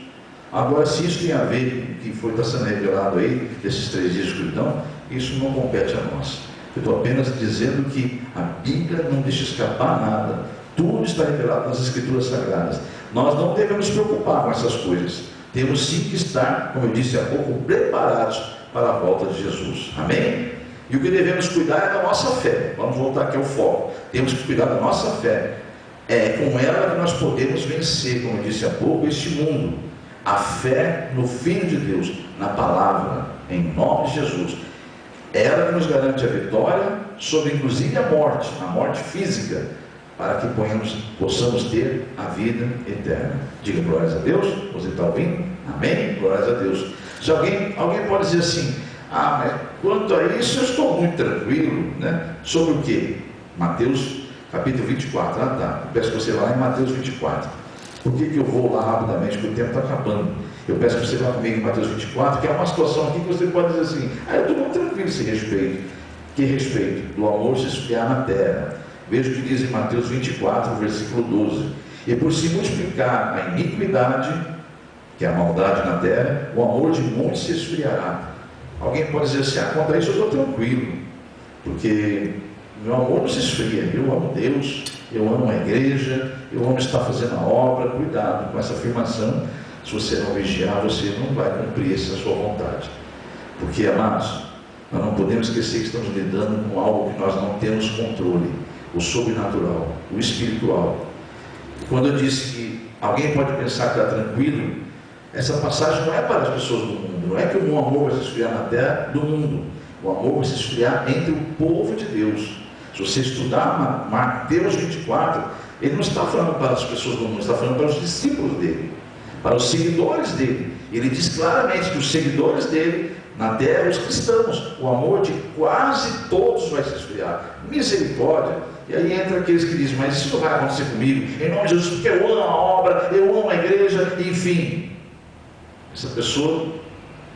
Agora, se isso tem a ver com o que está sendo revelado aí, desses 3 dias de escuridão, isso não compete a nós. Eu estou apenas dizendo que a Bíblia não deixa escapar nada, tudo está revelado nas Escrituras Sagradas. Nós não devemos nos preocupar com essas coisas, temos sim que estar, como eu disse há pouco, preparados para a volta de Jesus, amém? E o que devemos cuidar é da nossa fé. Vamos voltar aqui ao foco. Temos que cuidar da nossa fé. É com ela que nós podemos vencer, como eu disse há pouco, este mundo. A fé no Filho de Deus, na palavra, em nome de Jesus. É ela que nos garante a vitória sobre inclusive a morte física, para que possamos ter a vida eterna. Diga glórias a Deus. Você está ouvindo? Amém? Glórias a Deus. Se alguém pode dizer assim: ah, mas quanto a isso eu estou muito tranquilo, né? Sobre o que? Mateus capítulo 24. Ah, tá. Eu peço que você vá lá em Mateus 24. Por que eu vou lá rapidamente? Porque o tempo está acabando. Eu peço que você vá comigo em Mateus 24, que é uma situação aqui que você pode dizer assim: ah, eu estou muito tranquilo esse respeito. Que respeito? Do amor se esfriar na terra. Veja o que diz em Mateus 24, versículo 12: e por se multiplicar a iniquidade, que é a maldade na terra, o amor de muitos se esfriará. Alguém pode dizer assim: ah, quanto a isso eu estou tranquilo, porque meu amor não se esfria, eu amo Deus, eu amo a igreja, eu amo estar fazendo a obra. Cuidado com essa afirmação. Se você não vigiar, você não vai cumprir essa sua vontade, porque, amados, nós não podemos esquecer que estamos lidando com algo que nós não temos controle, o sobrenatural, o espiritual. Quando eu disse que alguém pode pensar que está tranquilo, essa passagem não é para as pessoas do mundo, não é que o amor vai se esfriar na terra do mundo, o amor vai se esfriar entre o povo de Deus. Se você estudar Mateus 24, ele não está falando para as pessoas do mundo, está falando para os discípulos dele, para os seguidores dele. Ele diz claramente que os seguidores dele na terra, os cristãos, o amor de quase todos vai se esfriar. Misericórdia. E aí entra aqueles que dizem: mas isso não vai acontecer comigo, em nome de Jesus, porque eu amo a obra, eu amo a igreja, enfim. Essa pessoa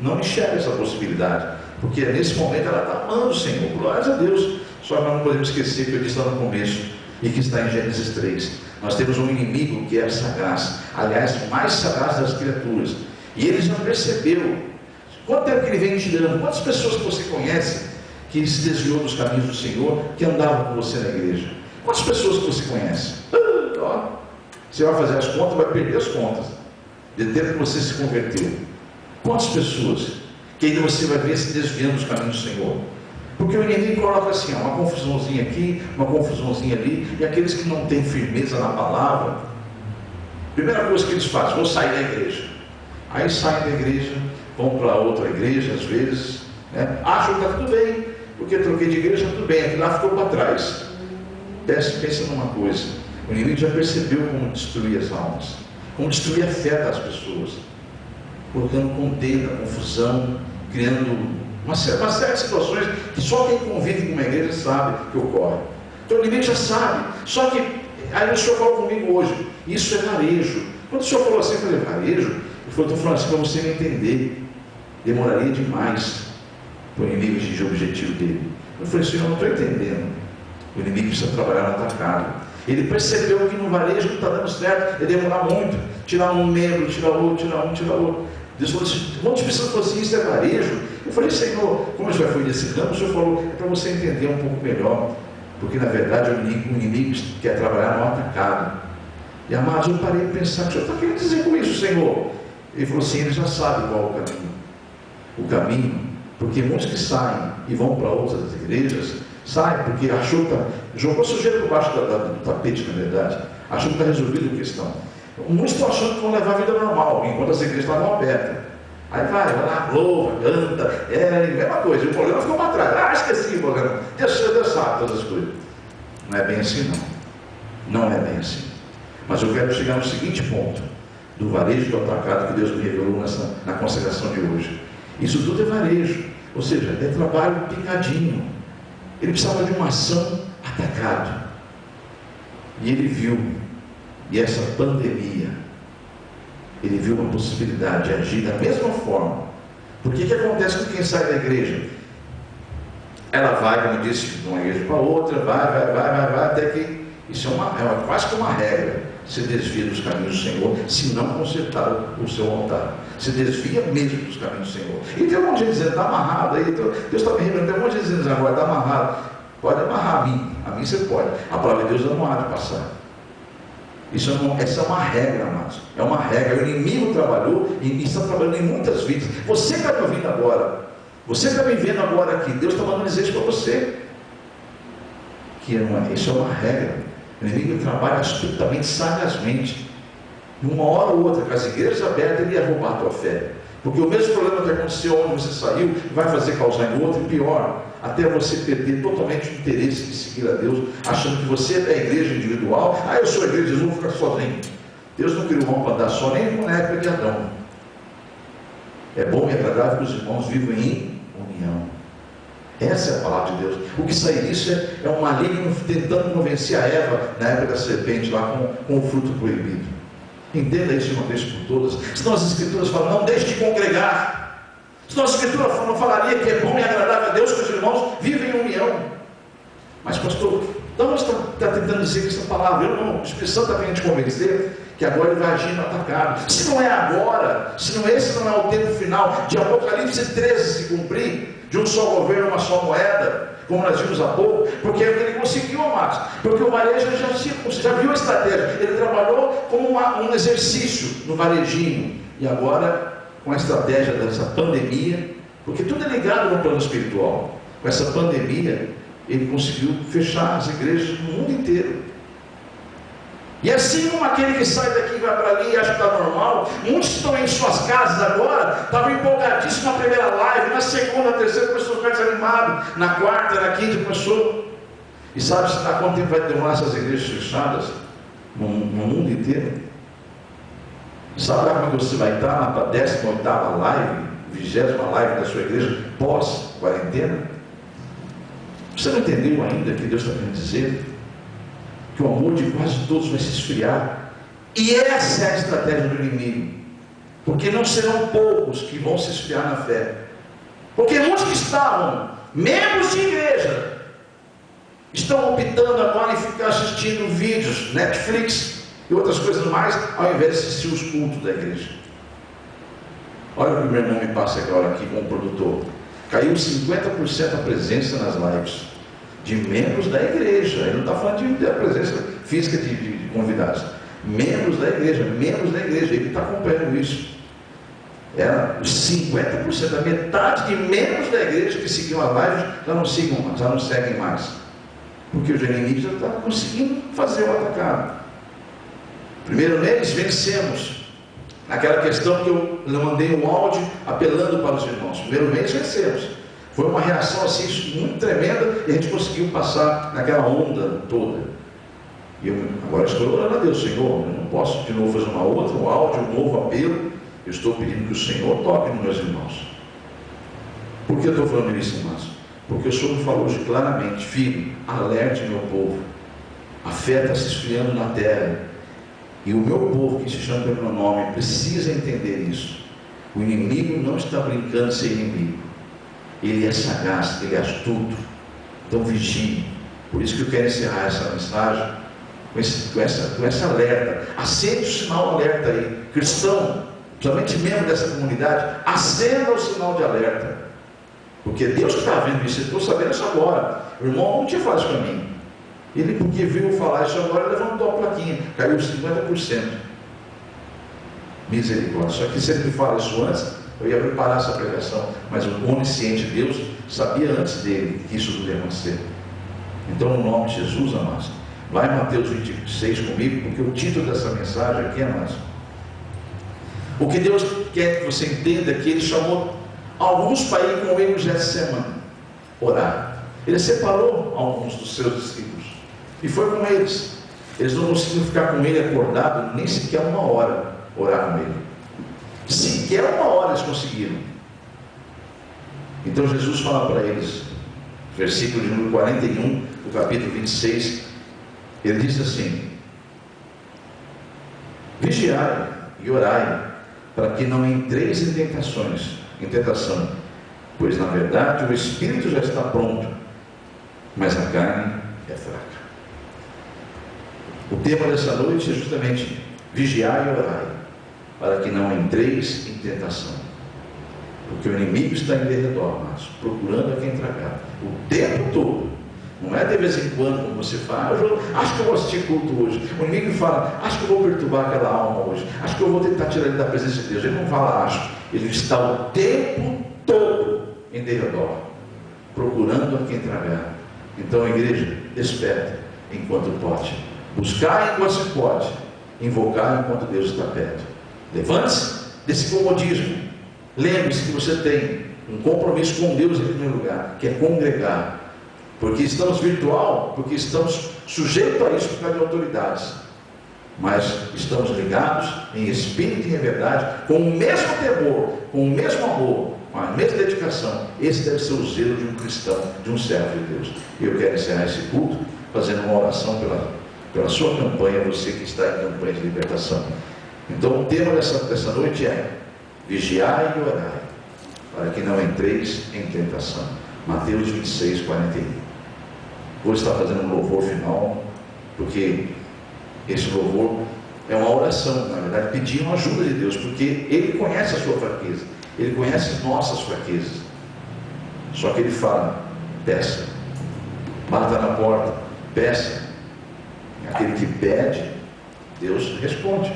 não enxerga essa possibilidade, porque nesse momento ela está amando o Senhor, glórias a Deus. Só que nós não podemos esquecer que eu disse lá no começo, e que está em Gênesis 3, nós temos um inimigo que é a sagaz, aliás, mais sagaz das criaturas, e ele já percebeu. Quanto tempo que ele vem tirando? Quantas pessoas que você conhece que se desviou dos caminhos do Senhor, que andavam com você na igreja? Quantas pessoas que você conhece? Você vai fazer as contas, vai perder as contas de tempo que você se converteu. Quantas pessoas que ainda você vai ver se desviando dos caminhos do Senhor? Porque o inimigo coloca assim, uma confusãozinha aqui, uma confusãozinha ali, e aqueles que não têm firmeza na palavra, primeira coisa que eles fazem: vou sair da igreja. Aí saem da igreja, vão para outra igreja, às vezes, né? Acham que está tudo bem, porque troquei de igreja, tudo bem, aquilo lá ficou para trás. Pensa numa coisa: o inimigo já percebeu como destruir as almas, como destruir a fé das pessoas, colocando contenda, confusão, criando uma série de situações que só quem convive com uma igreja sabe que ocorre. Então o inimigo já sabe. Só que aí o senhor falou comigo hoje: isso é varejo. Quando o senhor falou assim, eu falei: varejo? Eu falei: estou falando assim para você me entender. Demoraria demais para o inimigo atingir o objetivo dele. Eu falei: senhor, eu não estou entendendo. O inimigo precisa trabalhar no atacado. Ele percebeu que no varejo não está dando certo, ele demorar muito, tirar um membro, tirar outro, tirar um, tirar outro. Deus falou assim: quantas pessoas falaram assim, isso é varejo? Eu falei: Senhor, como eu já fui nesse campo, o Senhor falou: é para você entender um pouco melhor, porque na verdade o inimigo quer trabalhar no atacado. E amados, eu parei de pensar: o que o Senhor está querendo dizer com isso, Senhor? Ele falou assim: ele já sabe qual é o caminho. O caminho, porque muitos que saem e vão para outras igrejas, saem porque achou que jogou sujeira por baixo do tapete, na verdade, achou que está resolvida a questão. Muitos estão achando que vão levar a vida normal, enquanto as igrejas estavam abertas. Aí vai lá, louva, canta, mesma coisa, o problema ficou para trás. Esqueci o problema. Deus sabe todas as coisas. Não é bem assim, não. Não é bem assim. Mas eu quero chegar no seguinte ponto, do varejo do atacado que Deus me revelou na consagração de hoje. Isso tudo é varejo, ou seja, é trabalho picadinho. Ele precisava de uma ação atacado. E ele viu, e essa pandemia, ele viu uma possibilidade de agir da mesma forma. Porque o que acontece com quem sai da igreja? Ela vai, como eu disse, de uma igreja para outra, vai, até que isso é quase que uma regra. Se desvia dos caminhos do Senhor, se não consertar o seu altar. Se desvia mesmo dos caminhos do Senhor. E tem um monte de gente dizendo, está amarrado aí, Deus está me revelando, tem um monte de gente dizendo agora, está amarrado. Pode amarrar a mim você pode. A palavra de Deus não há de passar. Essa é uma regra, amados. É uma regra. O inimigo trabalhou e está trabalhando em muitas vidas. Você que está me ouvindo agora, você que está me vendo agora aqui, Deus está mandando dizer isso para você. Isso é uma regra. O inimigo trabalha astutamente, sagazmente. E uma hora ou outra, com as igrejas abertas, ele ia roubar a tua fé. Porque o mesmo problema que aconteceu onde você saiu, vai causar em outro, e pior, até você perder totalmente o interesse de seguir a Deus, achando que você é da igreja individual. Eu sou a igreja de Jesus, vou ficar sozinho. Deus não criou o homem para andar só, nem na época de Adão. É bom e agradável que os irmãos vivam em união. Essa é a palavra de Deus. O que sai disso é um maligno tentando convencer a Eva, na época da serpente, lá com o fruto proibido. Entenda isso de uma vez por todas. Senão as escrituras falam, não deixe de congregar. Senão a escritura não falaria que é bom e agradável a Deus que os irmãos vivem em união. Mas pastor, então você está tentando dizer que essa palavra, o Espírito Santo está querendo te convencer que agora ele vai agir no atacado. Se não é agora, esse não é o tempo final de Apocalipse 13 se cumprir, de um só governo, uma só moeda, como nós vimos há pouco, porque ele conseguiu, amados, porque o varejo já viu a estratégia, ele trabalhou como um exercício no varejinho, e agora com a estratégia dessa pandemia, porque tudo é ligado no plano espiritual. Com essa pandemia, ele conseguiu fechar as igrejas no mundo inteiro. E assim como aquele que sai daqui e vai para ali e acha que está normal, muitos que estão em suas casas agora, estavam empolgadíssimos na primeira live, na segunda, na terceira, começou a ficar desanimado, na quarta, na quinta, começou. E sabe há quanto tempo vai demorar essas igrejas fechadas no mundo inteiro? Sabe como você vai estar na 18ª live, 20ª live da sua igreja, pós-quarentena? Você não entendeu ainda o que Deus está querendo dizer? Que o amor de quase todos vai se esfriar. E essa é a estratégia do inimigo. Porque não serão poucos que vão se esfriar na fé. Porque muitos que estavam membros de igreja estão optando agora em ficar assistindo vídeos, Netflix e outras coisas mais, ao invés de assistir os cultos da igreja. Olha o que o meu irmão me passa agora aqui como produtor. Caiu 50% a presença nas lives de membros da igreja. Ele não está falando da presença física de convidados. Membros da igreja, ele está acompanhando isso. Era 50%, a metade de membros da igreja que seguiam a live já não seguem mais. Porque os inimigos já estavam conseguindo fazer o atacado. Primeiro neles, vencemos. Naquela questão que eu mandei um áudio apelando para os irmãos. Primeiro mês, vencemos. Foi uma reação assim muito tremenda e a gente conseguiu passar naquela onda toda. E agora estou orando a Deus, Senhor, eu não posso de novo fazer um áudio, um novo apelo. Eu estou pedindo que o Senhor toque nos meus irmãos. Por que eu estou falando isso, irmãos? Porque o Senhor me falou hoje claramente, filho, alerte meu povo. A fé está se esfriando na terra. E o meu povo, que se chama pelo meu nome, precisa entender isso. O inimigo não está brincando de ser inimigo. Ele é sagaz, ele é astuto. Então vigie. Por isso que eu quero encerrar essa mensagem com essa alerta. Acende o sinal alerta aí. Cristão, principalmente membro dessa comunidade, acenda o sinal de alerta. Porque Deus que está vendo isso, eu estou sabendo isso agora. O irmão não tinha falado isso para mim. Ele, porque viu falar isso agora, levantou a plaquinha, caiu 50%. Misericórdia. Só que se ele me fala isso antes, eu ia preparar essa pregação, mas o onisciente Deus sabia antes dele que isso tudo ia acontecer. Então, no nome de Jesus, amados, vai em Mateus 26 comigo, porque o título dessa mensagem aqui, amados, o que Deus quer que você entenda é que Ele chamou alguns para ir com Ele no Getsemane orar. Ele separou alguns dos seus discípulos e foi com eles. Eles não conseguiam ficar com ele acordado nem sequer uma hora, orar com ele. Sequer uma hora eles conseguiram. Então Jesus fala para eles, versículo de número 41, do capítulo 26, ele diz assim: vigiai e orai, para que não entreis em tentação, pois na verdade o espírito já está pronto, mas a carne é fraca. O tema dessa noite é justamente vigiai e orai, para que não entreis em tentação, porque o inimigo está em derredor, mas procurando a quem tragar, o tempo todo. Não é de vez em quando, como você fala, acho que eu vou assistir culto hoje. O inimigo fala, acho que eu vou perturbar aquela alma hoje, acho que eu vou tentar tirar ele da presença de Deus. Ele não fala acho, ele está o tempo todo em derredor, procurando a quem tragar. Então, igreja, desperta enquanto pode, buscar enquanto se pode, invocar enquanto Deus está perto. Levante-se desse comodismo. Lembre-se que você tem um compromisso com Deus em primeiro lugar, que é congregar. Porque estamos virtual, porque estamos sujeitos a isso por causa de autoridades. Mas estamos ligados em espírito e em verdade, com o mesmo temor, com o mesmo amor, com a mesma dedicação. Esse deve ser o zelo de um cristão, de um servo de Deus. E eu quero encerrar esse culto fazendo uma oração pela sua campanha, você que está em campanha de libertação. Então o tema dessa noite é: vigiai e orai, para que não entreis em tentação. Mateus 26, 41. Vou estar fazendo um louvor final, porque esse louvor é uma oração, na verdade, pedindo ajuda de Deus, porque Ele conhece a sua fraqueza, Ele conhece nossas fraquezas. Só que Ele fala: peça, bata na porta, peça. Aquele que pede, Deus responde.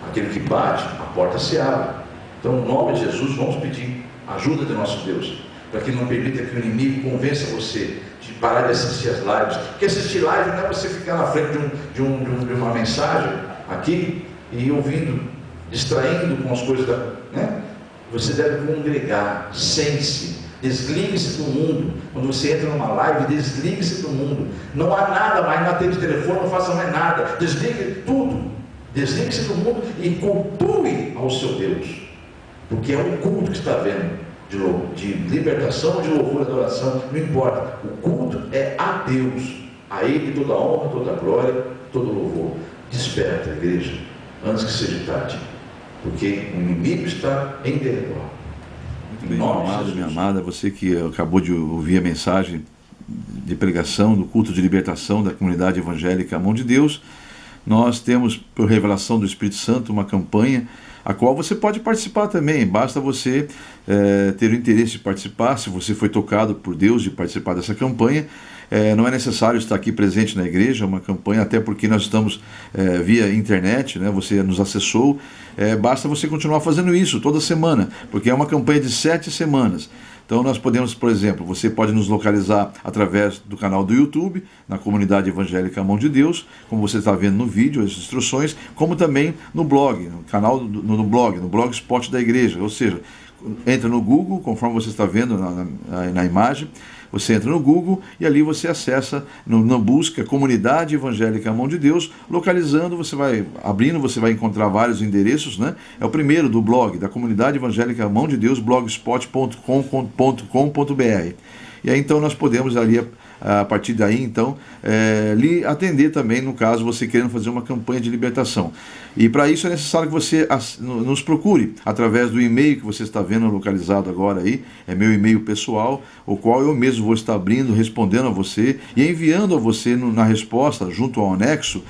Aquele que bate, a porta se abre. Então, no nome de Jesus, vamos pedir ajuda de nosso Deus, para que não permita que o inimigo convença você de parar de assistir as lives. Porque assistir live não é você ficar na frente de uma mensagem aqui e ouvindo, distraindo com as coisas né? Você deve congregar, sente-se, desligue-se do mundo. Quando você entra numa live, desligue-se do mundo. Não há nada mais, não atende telefone, não faça mais nada. Desligue tudo. Desligue-se do mundo e cultue ao seu Deus, porque é um culto que está havendo, de libertação, de louvor, de adoração, não importa. O culto é a Deus, a Ele toda a honra, toda a glória, todo o louvor. Desperta, igreja, antes que seja tarde, porque o inimigo está em derredor.
Muito bem, meu amado, minha amada, você que acabou de ouvir a mensagem de pregação do culto de libertação da comunidade evangélica A Mão de Deus, nós temos, por revelação do Espírito Santo, uma campanha a qual você pode participar também. Basta você ter o interesse de participar. Se você foi tocado por Deus de participar dessa campanha, não é necessário estar aqui presente na igreja. É uma campanha, até porque nós estamos via internet, né? Você nos acessou, basta você continuar fazendo isso toda semana, porque é uma campanha de 7 semanas. Então nós podemos, por exemplo, você pode nos localizar através do canal do YouTube, na comunidade evangélica A Mão de Deus, como você está vendo no vídeo, as instruções, como também no blog, no canal, no blogspot da igreja. Ou seja, entra no Google, conforme você está vendo na imagem, você entra no Google e ali você acessa, na busca Comunidade Evangélica A Mão de Deus, localizando, você vai abrindo, você vai encontrar vários endereços, né? É o primeiro do blog, da Comunidade Evangélica A Mão de Deus, blogspot.com.br. E aí então nós podemos ali, a partir daí então, lhe atender também, no caso você querendo fazer uma campanha de libertação. E para isso é necessário que você nos procure através do e-mail que você está vendo localizado agora aí, é meu e-mail pessoal, o qual eu mesmo vou estar abrindo, respondendo a você e enviando a você na resposta, junto ao anexo,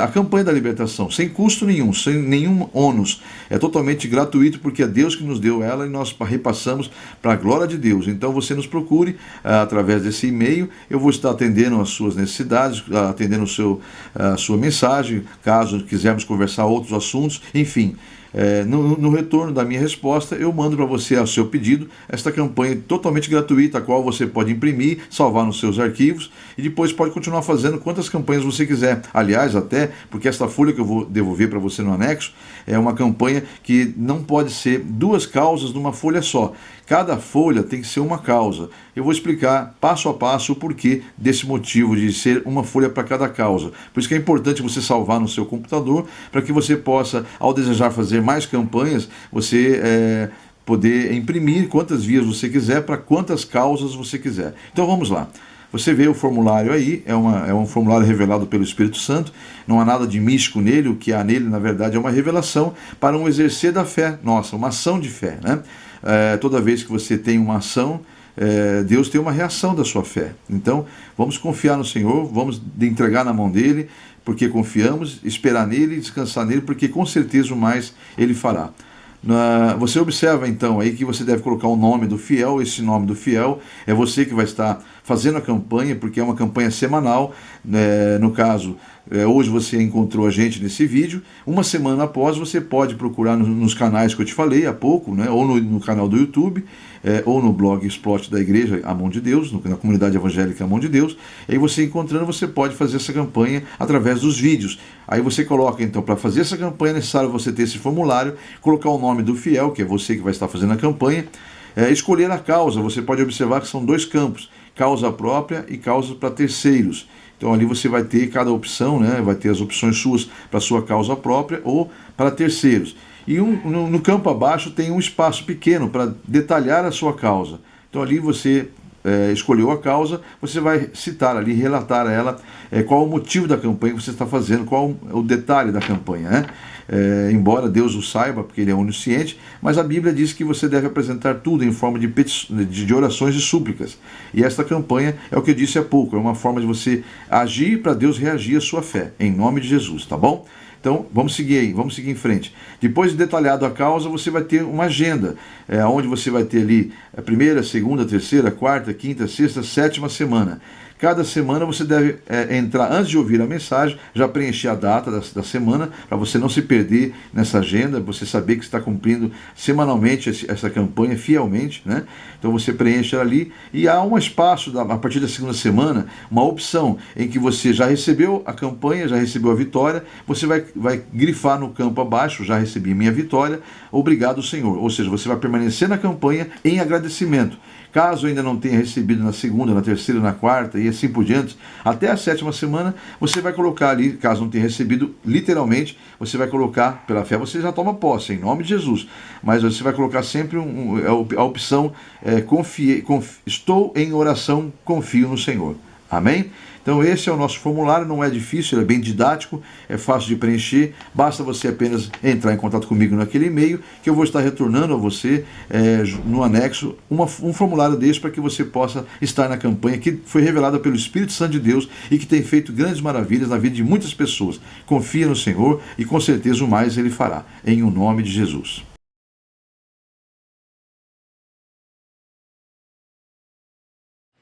a campanha da libertação, sem custo nenhum, sem nenhum ônus. É totalmente gratuito, porque é Deus que nos deu ela e nós repassamos para a glória de Deus. Então você nos procure através desse e-mail, eu vou estar atendendo as suas necessidades, atendendo a sua mensagem, caso quisermos conversar outros assuntos, enfim. No retorno da minha resposta, eu mando para você, ao seu pedido, esta campanha totalmente gratuita, a qual você pode imprimir, salvar nos seus arquivos e depois pode continuar fazendo quantas campanhas você quiser. Aliás, até porque esta folha que eu vou devolver para você no anexo é uma campanha que não pode ser 2 causas numa folha só. Cada folha tem que ser uma causa. Eu vou explicar passo a passo o porquê desse motivo de ser uma folha para cada causa. Por isso que é importante você salvar no seu computador, para que você possa, ao desejar fazer mais campanhas, você poder imprimir quantas vias você quiser, para quantas causas você quiser. Então vamos lá. Você vê o formulário aí, é um formulário revelado pelo Espírito Santo, não há nada de místico nele, o que há nele, na verdade, é uma revelação para um exercer da fé nossa, uma ação de fé, né? Toda vez que você tem uma ação, Deus tem uma reação da sua fé. Então, vamos confiar no Senhor, vamos entregar na mão dele, porque confiamos, esperar nele, descansar nele, porque com certeza o mais ele fará. Você observa então aí que você deve colocar o nome do fiel. Esse nome do fiel é você que vai estar fazendo a campanha, porque é uma campanha semanal. No caso, hoje você encontrou a gente nesse vídeo. Uma semana após, você pode procurar nos canais que eu te falei há pouco, né? Ou no canal do YouTube, ou no blog Explode da Igreja A Mão de Deus, na comunidade evangélica A Mão de Deus. E aí você encontrando, você pode fazer essa campanha através dos vídeos. Aí você coloca, então, para fazer essa campanha é necessário você ter esse formulário, colocar o nome do fiel, que é você que vai estar fazendo a campanha, escolher a causa. Você pode observar que são 2 campos, causa própria e causa para terceiros. Então ali você vai ter cada opção, né? Vai ter as opções suas para sua causa própria ou para terceiros. E no campo abaixo tem um espaço pequeno para detalhar a sua causa. Então ali você escolheu a causa, você vai citar ali, relatar a ela qual o motivo da campanha que você está fazendo, qual o detalhe da campanha, né? Embora Deus o saiba, porque ele é onisciente, mas a Bíblia diz que você deve apresentar tudo em forma de orações e súplicas. E esta campanha é o que eu disse há pouco, é uma forma de você agir para Deus reagir à sua fé, em nome de Jesus, tá bom? Então, vamos seguir aí, vamos seguir em frente. Depois de detalhado a causa, você vai ter uma agenda, onde você vai ter ali a primeira, segunda, terceira, quarta, quinta, sexta, 7ª semana. Cada semana você deve entrar, antes de ouvir a mensagem, já preencher a data da semana, para você não se perder nessa agenda, você saber que está cumprindo semanalmente essa campanha fielmente, né? Então você preenche ali e há um espaço, a partir da 2ª semana, uma opção em que você já recebeu a campanha, já recebeu a vitória, você vai grifar no campo abaixo, já recebi minha vitória, obrigado Senhor. Ou seja, você vai permanecer na campanha em agradecimento. Caso ainda não tenha recebido na 2ª, na 3ª, na 4ª e assim por diante, até a 7ª semana, você vai colocar ali, caso não tenha recebido, literalmente, você vai colocar, pela fé você já toma posse, em nome de Jesus, mas você vai colocar sempre a opção, estou em oração, confio no Senhor. Amém? Então esse é o nosso formulário, não é difícil, ele é bem didático, é fácil de preencher, basta você apenas entrar em contato comigo naquele e-mail, que eu vou estar retornando a você no anexo um formulário desse para que você possa estar na campanha que foi revelada pelo Espírito Santo de Deus e que tem feito grandes maravilhas na vida de muitas pessoas. Confia no Senhor e com certeza o mais ele fará, em o nome de Jesus.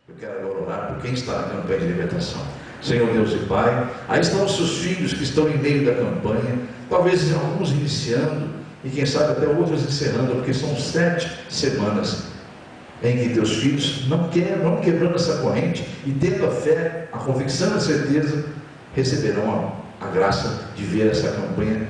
Eu quero agora orar por quem está na campanha de libertação. Senhor Deus e Pai, aí estão os seus filhos que estão em meio da campanha, talvez alguns iniciando e quem sabe até outros encerrando, porque são 7 semanas em que teus filhos não quebrando essa corrente e tendo a fé, a convicção e a certeza, receberão a graça de ver essa campanha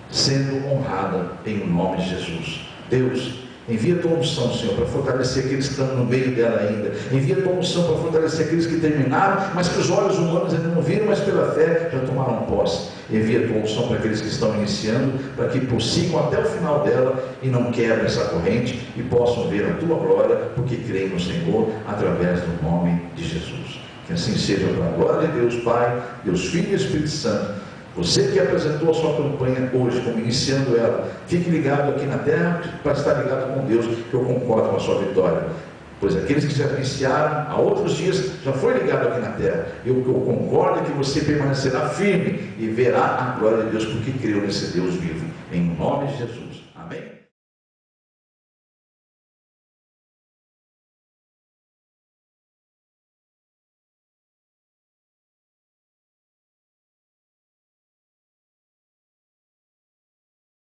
sendo honrada em o nome de Jesus. Deus, envia a tua unção, Senhor, para fortalecer aqueles que estão no meio dela ainda. Envia a tua unção para fortalecer aqueles que terminaram, mas que os olhos humanos ainda não viram, mas pela fé já tomaram posse. Envia a tua unção para aqueles que estão iniciando, para que prossigam até o final dela e não quebrem essa corrente e possam ver a tua glória, porque creem no Senhor, através do nome de Jesus. Que assim seja para a glória de Deus Pai, Deus Filho e Espírito Santo. Você que apresentou a sua campanha hoje, como iniciando ela, fique ligado aqui na terra para estar ligado com Deus, que eu concordo com a sua vitória. Pois aqueles que já iniciaram há outros dias, já foi ligado aqui na terra. Eu concordo que você permanecerá firme e verá a glória de Deus, porque creu nesse Deus vivo. Em nome de Jesus. Amém?